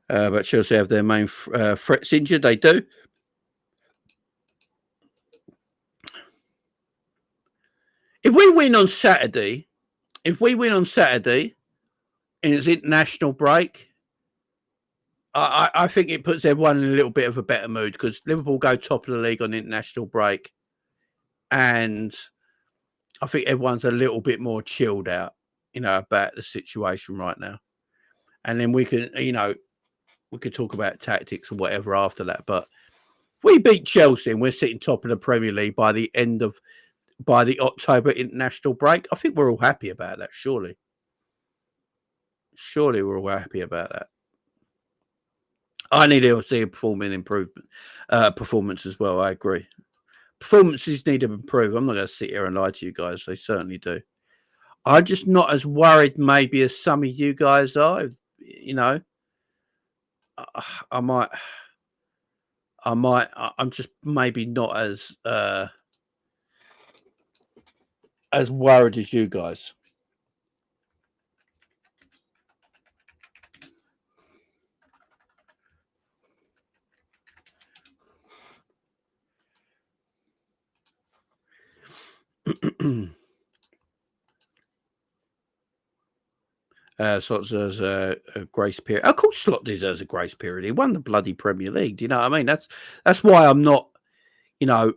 But Chelsea have their main threats injured. They do. If we win on Saturday, and it's international break, I think it puts everyone in a little bit of a better mood because Liverpool go top of the league on international break. And I think everyone's a little bit more chilled out, you know, about the situation right now. And then we can, you know, we could talk about tactics or whatever after that. But we beat Chelsea and we're sitting top of the Premier League by the October international break. I think we're all happy about that, surely. Surely we're all happy about that. I need to see a performance as well. I agree. Performances need to improve. I'm not going to sit here and lie to you guys. They certainly do. I'm just not as worried maybe as some of you guys are. You know, I'm just maybe not as worried as you guys. Slot deserves a grace period. Of course, Slot deserves a grace period. He won the bloody Premier League. Do you know what I mean? That's why I'm not, you know,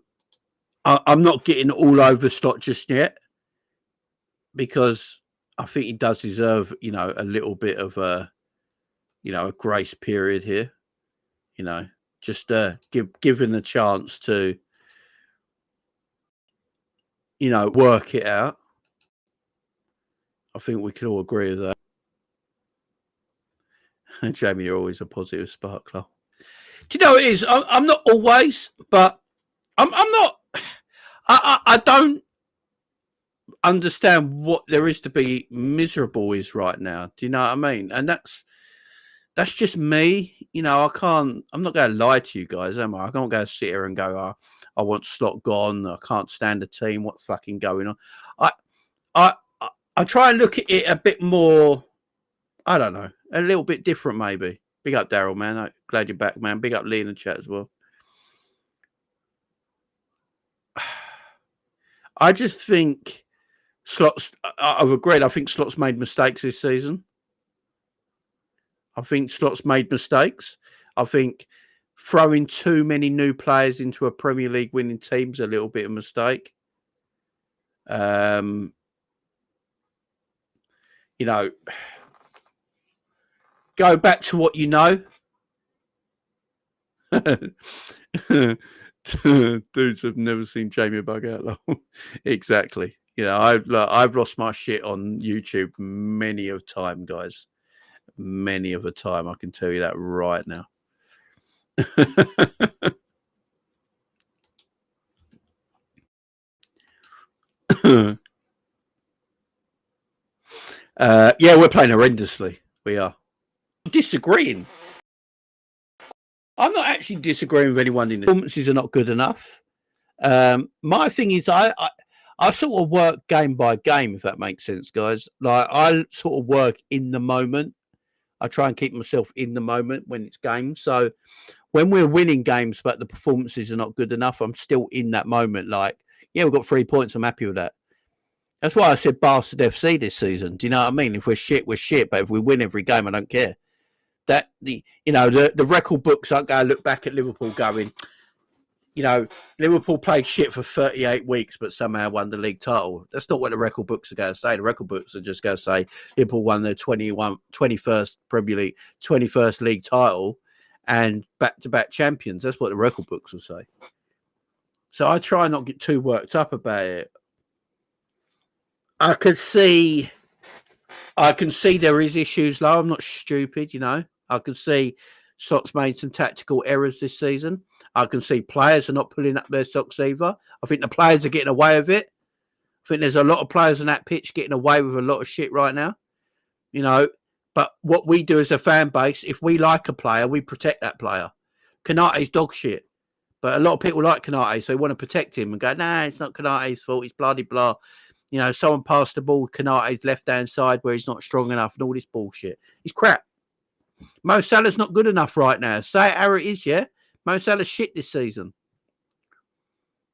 I'm not getting all over Slot just yet because I think he does deserve, you know, a little bit of a, you know, a grace period here. You know, just given the chance to, you know, work it out. I think we can all agree with that. Jamie, you're always a positive sparkler. Do you know what it is? I'm not always, but I'm not. I don't understand what there is to be miserable is right now. Do you know what I mean? And that's just me. You know, I'm not going to lie to you guys, am I? I can't go sit here and go, oh, I want Slot gone. I can't stand the team. What's fucking going on? I try and look at it a bit more, I don't know, a little bit different maybe. Big up Daryl, man. I'm glad you're back, man. Big up Lee in the chat as well. I just think Slot's, I've agreed, I think Slot's made mistakes this season. I think Slot's made mistakes. I think throwing too many new players into a Premier League winning team is a little bit of a mistake. You know, go back to what you know. Dudes have never seen Jamie bug out long. Exactly. You know, I've lost my shit on YouTube many of time, guys. Many of a time. I can tell you that right now. Yeah, we're playing horrendously. We are. Disagreeing. I'm not actually disagreeing with anyone in the performances are not good enough. My thing is I sort of work game by game, if that makes sense, guys. Like I sort of work in the moment. I try and keep myself in the moment when it's games. So when we're winning games but the performances are not good enough, I'm still in that moment. Like, yeah, we've got 3 points. I'm happy with that. That's why I said Bastard FC this season. Do you know what I mean? If we're shit, we're shit. But if we win every game, I don't care. That the record books aren't going to look back at Liverpool going, Liverpool played shit for 38 weeks, but somehow won the league title. That's not what the record books are going to say. The record books are just going to say Liverpool won their 21st Premier League, 21st league title and back-to-back champions. That's what the record books will say. So I try not to get too worked up about it. I can see there is issues, though. I'm not stupid, I can see Slot's made some tactical errors this season. I can see players are not pulling up their socks either. I think the players are getting away with it. I think there's a lot of players on that pitch getting away with a lot of shit right now. But what we do as a fan base, if we like a player, we protect that player. Konate's dog shit. But a lot of people like Konate, so they want to protect him and go, nah, it's not Konate's fault. It's bloody blah. Someone passed the ball Konate's left-hand side where he's not strong enough and all this bullshit. He's crap. Mo Salah's not good enough right now. Say it how it is, yeah? Mo Salah's shit this season.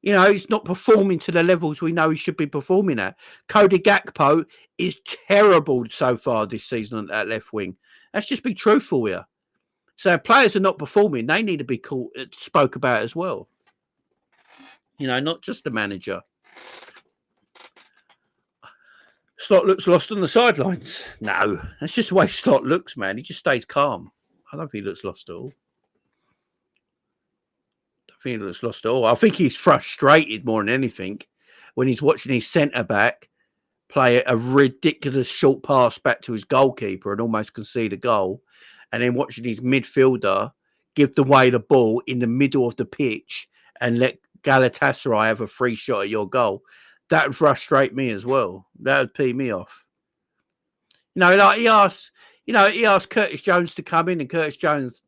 He's not performing to the levels we know he should be performing at. Cody Gakpo is terrible so far this season on that left wing. Let's just be truthful here. So if players are not performing, they need to be spoke about as well. Not just the manager. Slot looks lost on the sidelines. No, that's just the way Slot looks, man. He just stays calm. I don't think he looks lost at all. I think he's frustrated more than anything when he's watching his centre-back play a ridiculous short pass back to his goalkeeper and almost concede a goal, and then watching his midfielder give away the ball in the middle of the pitch and let Galatasaray have a free shot at your goal. That would frustrate me as well. That would pee me off. Like he asked Curtis Jones to come in and Curtis Jones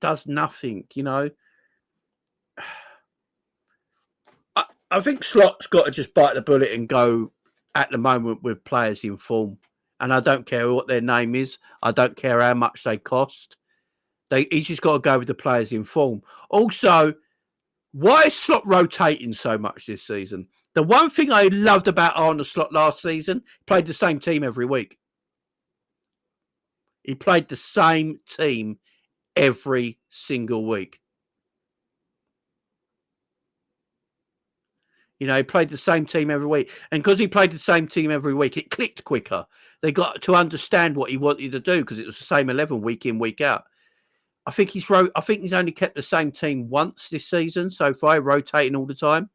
does nothing, I think Slot's got to just bite the bullet and go at the moment with players in form. And I don't care what their name is. I don't care how much they cost. He's just got to go with the players in form. Also, why is Slot rotating so much this season? The one thing I loved about Arne Slot last season, he played the same team every week. He played the same team every single week. He played the same team every week. And because he played the same team every week, it clicked quicker. They got to understand what he wanted to do because it was the same 11 week in, week out. I think he's only kept the same team once this season so far, rotating all the time.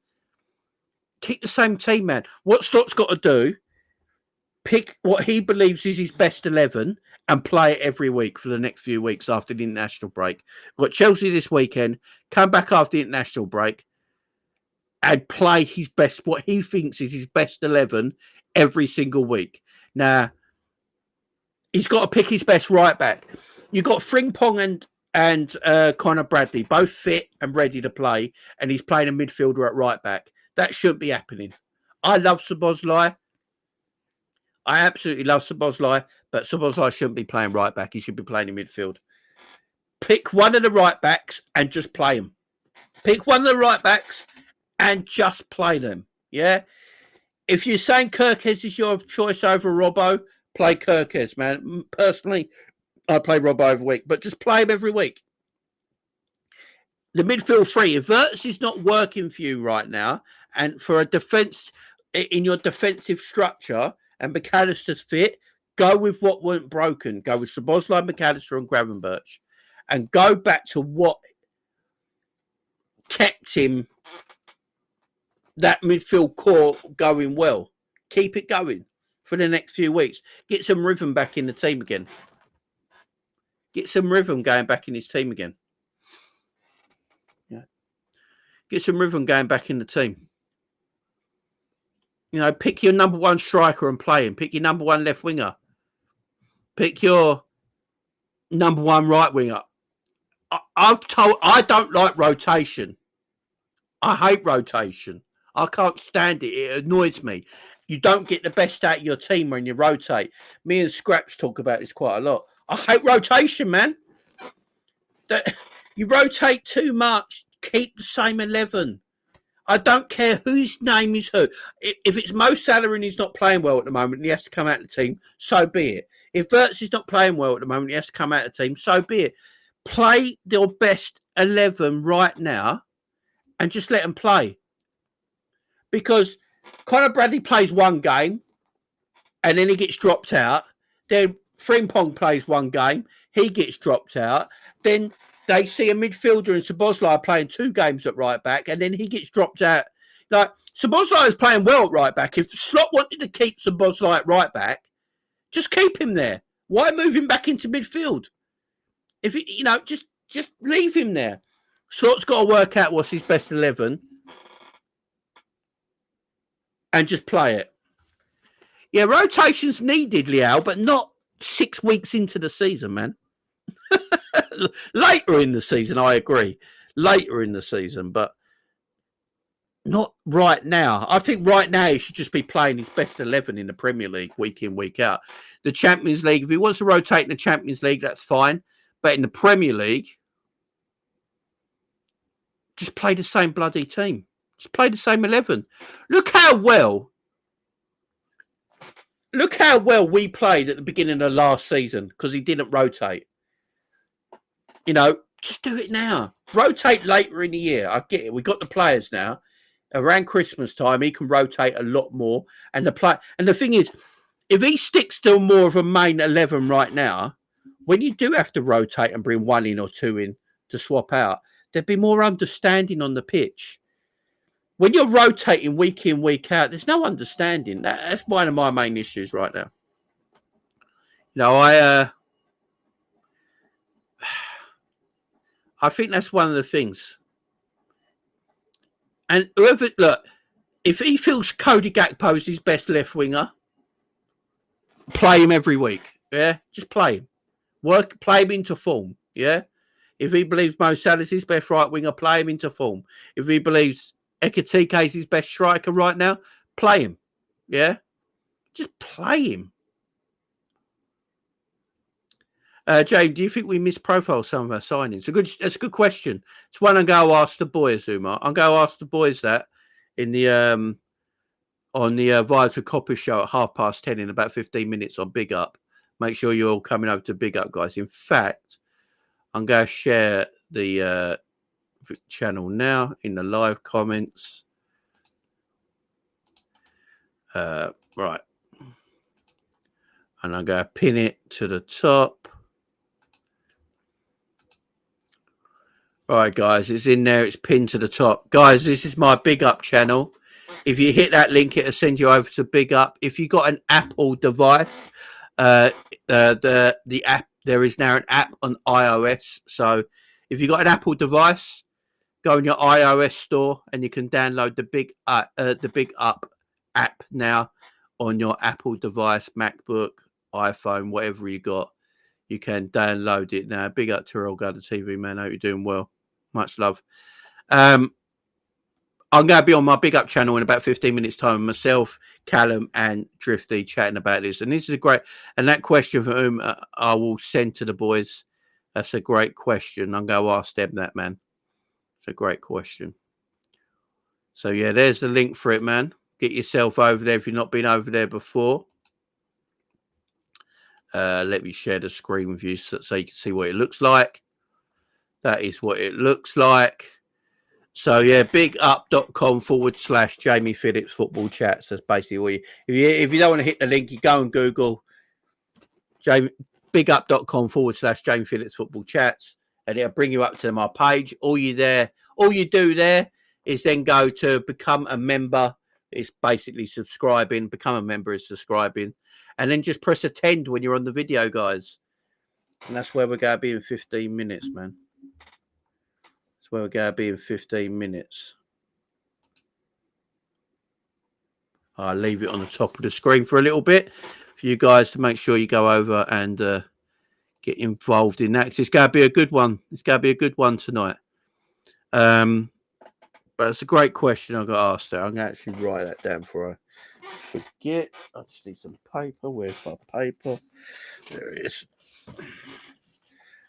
Keep the same team, man. What Slot's got to do, pick what he believes is his best 11 and play it every week for the next few weeks after the international break. We've got Chelsea this weekend, come back after the international break, and play his best, what he thinks is his best 11 every single week. Now, he's got to pick his best right back. You've got Frimpong and Conor Bradley, both fit and ready to play, and he's playing a midfielder at right back. That shouldn't be happening. I love Szoboszlai. I absolutely love Szoboszlai, but Szoboszlai shouldn't be playing right back. He should be playing in midfield. Pick one of the right backs and just play them. Pick one of the right backs and just play them, yeah? If you're saying Kirkes is your choice over Robbo, play Kirkes, man. Personally, I play Robbo every week, but just play him every week. The midfield three, if Wirtz is not working for you right now, and for a defence, in your defensive structure, and McAllister's fit, go with what weren't broken. Go with Szoboszlai, McAllister and Gravenberch. And go back to what kept him, that midfield core, going well. Keep it going for the next few weeks. Get some rhythm back in the team again. Get some rhythm going back in his team again. Yeah. Get some rhythm going back in the team. You know, pick your number one striker and play him. Pick your number one left winger. Pick your number one right winger. I don't like rotation. I hate rotation. I can't stand it. It annoys me. You don't get the best out of your team when you rotate. Me and Scraps talk about this quite a lot. I hate rotation, man. That you rotate too much. Keep the same 11. I don't care whose name is who. If it's Mo Salah and he's not playing well at the moment and he has to come out of the team, so be it. If Wirtz is not playing well at the moment, he has to come out of the team, so be it. Play your best 11 right now and just let them play. Because Conor Bradley plays one game and then he gets dropped out. Then Frimpong plays one game, he gets dropped out. Then they see a midfielder in Szoboszlai playing 2 games at right back, and then he gets dropped out. Like, Szoboszlai is playing well at right back. If Slot wanted to keep Szoboszlai at right back, just keep him there. Why move him back into midfield? If you know, just leave him there. Slot's got to work out what's his best 11 and just play it. Yeah, rotation's needed, Liao, but not 6 weeks into the season, man. Later in the season, I agree. Later in the season, but not right now. I think right now he should just be playing his best 11 in the Premier League week in, week out. The Champions League, if he wants to rotate in the Champions League, that's fine. But in the Premier League, just play the same bloody team. Just play the same 11. Look how well we played at the beginning of last season because he didn't rotate. You know, just do it now. Rotate later in the year. I get it. We got the players now. Around Christmas time, he can rotate a lot more. And the thing is, if he sticks to more of a main 11 right now, when you do have to rotate and bring 1 in or 2 in to swap out, there'd be more understanding on the pitch. When you're rotating week in, week out, there's no understanding. That's one of my main issues right now. You know, I think that's one of the things. And look, if he feels Cody Gakpo is his best left winger, play him every week. Yeah, just play him. Play him into form. Yeah. If he believes Mo Salah is his best right winger, play him into form. If he believes Ekitike is his best striker right now, play him. Yeah, just play him. James, do you think we misprofiled some of our signings? That's a good question. It's one I'm going to ask the boys, Umar. I'm going to ask the boys that in the on the Via Copper show at 10:30 in about 15 minutes on Big Up. Make sure you're all coming over to Big Up, guys. In fact, I'm going to share the channel now in the live comments. Right. And I'm going to pin it to the top. All right, guys, it's in there. It's pinned to the top. Guys, this is my Big Up channel. If you hit that link, it'll send you over to Big Up. If you got an Apple device, the app, there is now an app on iOS. So if you got an Apple device, go in your iOS store and you can download the Big Up app now on your Apple device, MacBook, iPhone, whatever you got. You can download it now. Big up to Earl Gunner TV, man. I hope you're doing well. Much love. I'm going to be on my Big Up channel in about 15 minutes' time. Myself, Callum, and Drifty chatting about this. And this is a great... And that question for whom I will send to the boys. That's a great question. I'm going to ask them that, man. It's a great question. So, yeah, there's the link for it, man. Get yourself over there if you've not been over there before. Let me share the screen with you so you can see what it looks like. That is what it looks like. So, yeah, bigup.com/Jamie Phillips football chats. That's basically what if you don't want to hit the link, you go and Google bigup.com/Jamie Phillips football chats, and it'll bring you up to my page. All you do there is then go to become a member. It's basically subscribing. Become a member is subscribing. And then just press attend when you're on the video, guys. And that's where we're going to be in 15 minutes, man. That's where we're going to be in 15 minutes. I'll leave it on the top of the screen for a little bit for you guys to make sure you go over and get involved in that. 'Cause it's going to be a good one. It's going to be a good one tonight. But it's a great question I got asked there. I'm going to actually write that down before I forget. I just need some paper. Where's my paper? There it is.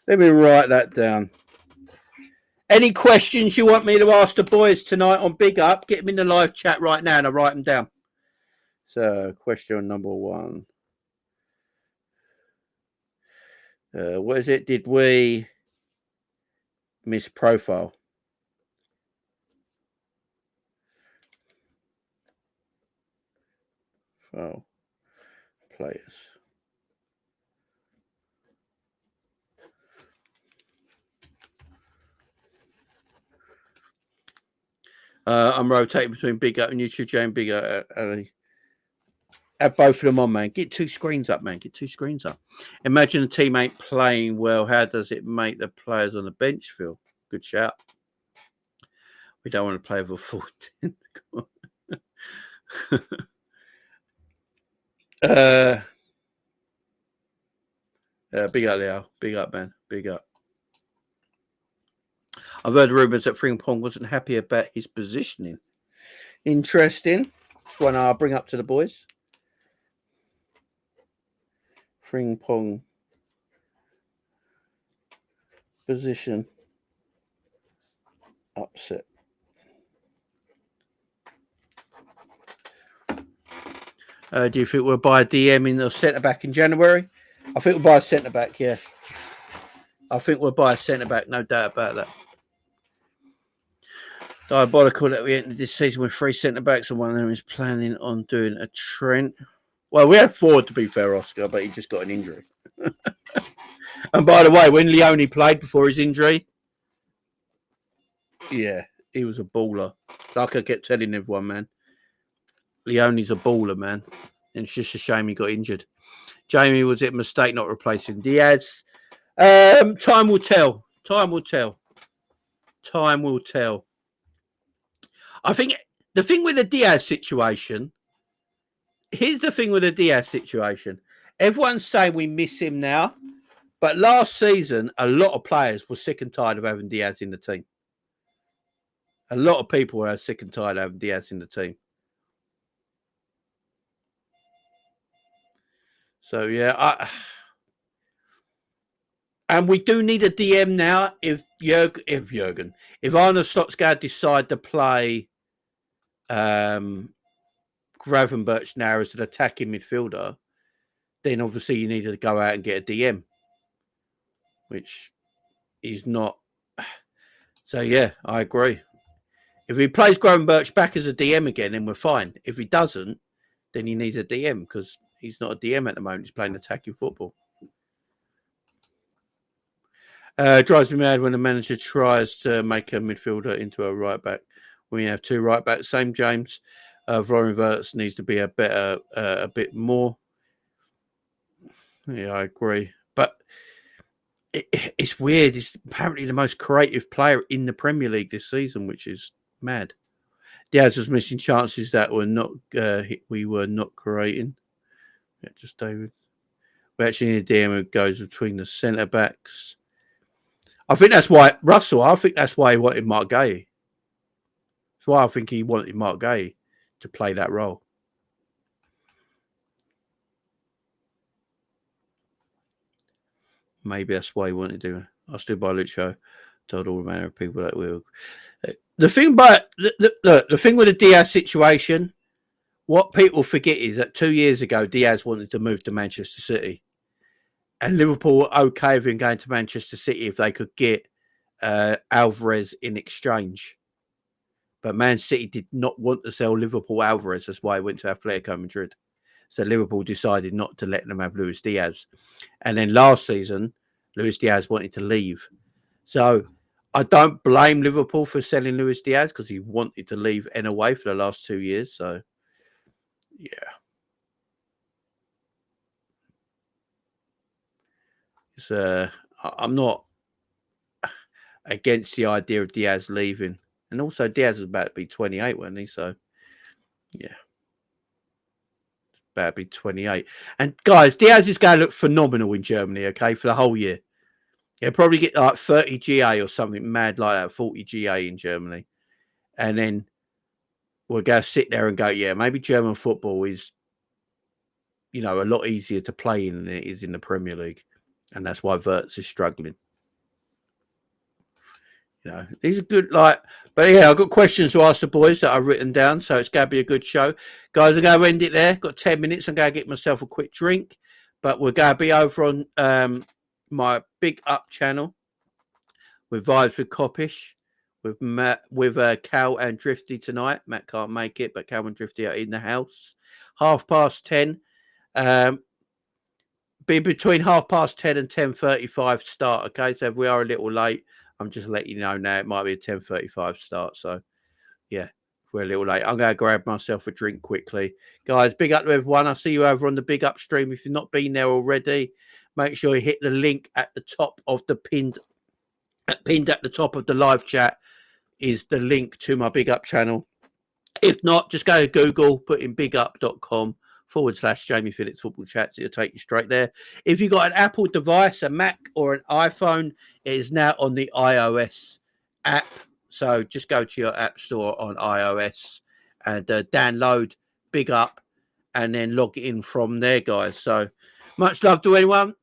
Let me write that down. Any questions you want me to ask the boys tonight on Big Up, get them in the live chat right now and I'll write them down. So, question number 1. What is it? Did we miss profile? Oh, players. I'm rotating between Big Up and YouTube Jane Big Up. Have both of them on, man. Get 2 screens up, man. Get 2 screens up. Imagine a team ain't playing well. How does it make the players on the bench feel? Good shout. We don't want to play with a 14. Big up, Leo. Big up, man. Big up. I've heard rumours that Frimpong wasn't happy about his positioning. Interesting. That's one I'll bring up to the boys. Frimpong position upset. Do you think we'll buy a DM in the centre back in January? I think we'll buy a centre back, yeah. I think we'll buy a centre back, no doubt about that. Diabolical that we entered this season with 3 centre backs and one of them is planning on doing a Trent. Well, we had 4 to be fair, Oscar, but he just got an injury. And by the way, when Leone played before his injury, yeah, he was a baller. Like I kept telling everyone, man. Leone's a baller, man. And it's just a shame he got injured. Jamie, was it a mistake not replacing Diaz? Time will tell. Time will tell. Time will tell. I think the thing with the Diaz situation, here's the thing with the Diaz situation. Everyone's saying we miss him now, but last season, a lot of players were sick and tired of having Diaz in the team. A lot of people were sick and tired of having Diaz in the team. So, yeah, and we do need a DM now if Arne Slottsgaard decide to play Gravenberch now as an attacking midfielder, then obviously you need to go out and get a DM, which is not. So, yeah, I agree. If he plays Gravenberch back as a DM again, then we're fine. If he doesn't, then he needs a DM because he's not a DM at the moment. He's playing attacking football. Drives me mad when the manager tries to make a midfielder into a right back. We have 2 right backs. Same James. Wirtz needs to be a bit more. Yeah, I agree. But it's weird. He's apparently the most creative player in the Premier League this season, which is mad. Diaz was missing chances that were not we were not creating. Yeah, just David. We actually need a DM who goes between the centre backs. I think that's why Russell. I think that's why he wanted Mark Gay. That's why I think he wanted Mark Gay to play that role. Maybe that's why he wanted to do it. I stood by Lucho, told all manner of people that will. The thing, but the thing with the Diaz situation, what people forget is that 2 years ago Diaz wanted to move to Manchester City, and Liverpool were okay with him going to Manchester City if they could get Alvarez in exchange. But Man City did not want to sell Liverpool Alvarez. That's why he went to Atletico Madrid. So Liverpool decided not to let them have Luis Diaz. And then last season, Luis Diaz wanted to leave. So I don't blame Liverpool for selling Luis Diaz because he wanted to leave anyway for the last 2 years. So, yeah. I'm not against the idea of Diaz leaving. And also Diaz is about to be 28, wasn't he? So, yeah. about to be 28. And guys, Diaz is going to look phenomenal in Germany, okay, for the whole year. He'll probably get like 30 GA or something mad like that, 40 GA in Germany. And then we'll go sit there and go, yeah, maybe German football is, you know, a lot easier to play in than it is in the Premier League. And that's why Wirtz is struggling. You know, these are good, like, but yeah, I've got questions to ask the boys that I've written down, so it's going to be a good show. Guys, I'm going to end it there. Got 10 minutes. I'm going to get myself a quick drink, but we're going to be over on my Big Up channel with Vibes with Coppish, with Matt, with Cal and Drifty tonight. Matt can't make it, but Cal and Drifty are in the house. 10:30. Be between 10:30 and 10:35 start. Okay, so if we are a little late, I'm just letting you know now. It might be a 10:35 start. So yeah, we're a little late. I'm going to grab myself a drink quickly, guys. Big up to everyone. I'll see you over on the Big Up stream. If you've not been there already, make sure you hit the link at the top of the pinned at the top of the live chat is the link to my Big Up channel. If not, just go to Google, put in bigup.com/Jamie Phillips Football Chats. It'll take you straight there. If you've got an Apple device, a Mac or an iPhone, it is now on the iOS app. So just go to your app store on iOS and download Big Up and then log in from there, guys. So much love to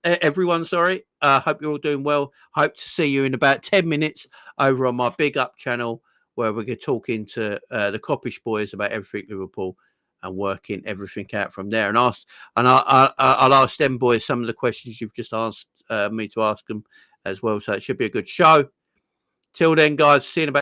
everyone. Sorry. Hope you're all doing well. Hope to see you in about 10 minutes over on my Big Up channel, where we're going to talk into the Coppish boys about everything Liverpool and working everything out from there. And I'll ask them boys some of the questions you've just asked me to ask them as well. So it should be a good show. Till then, guys, see you in about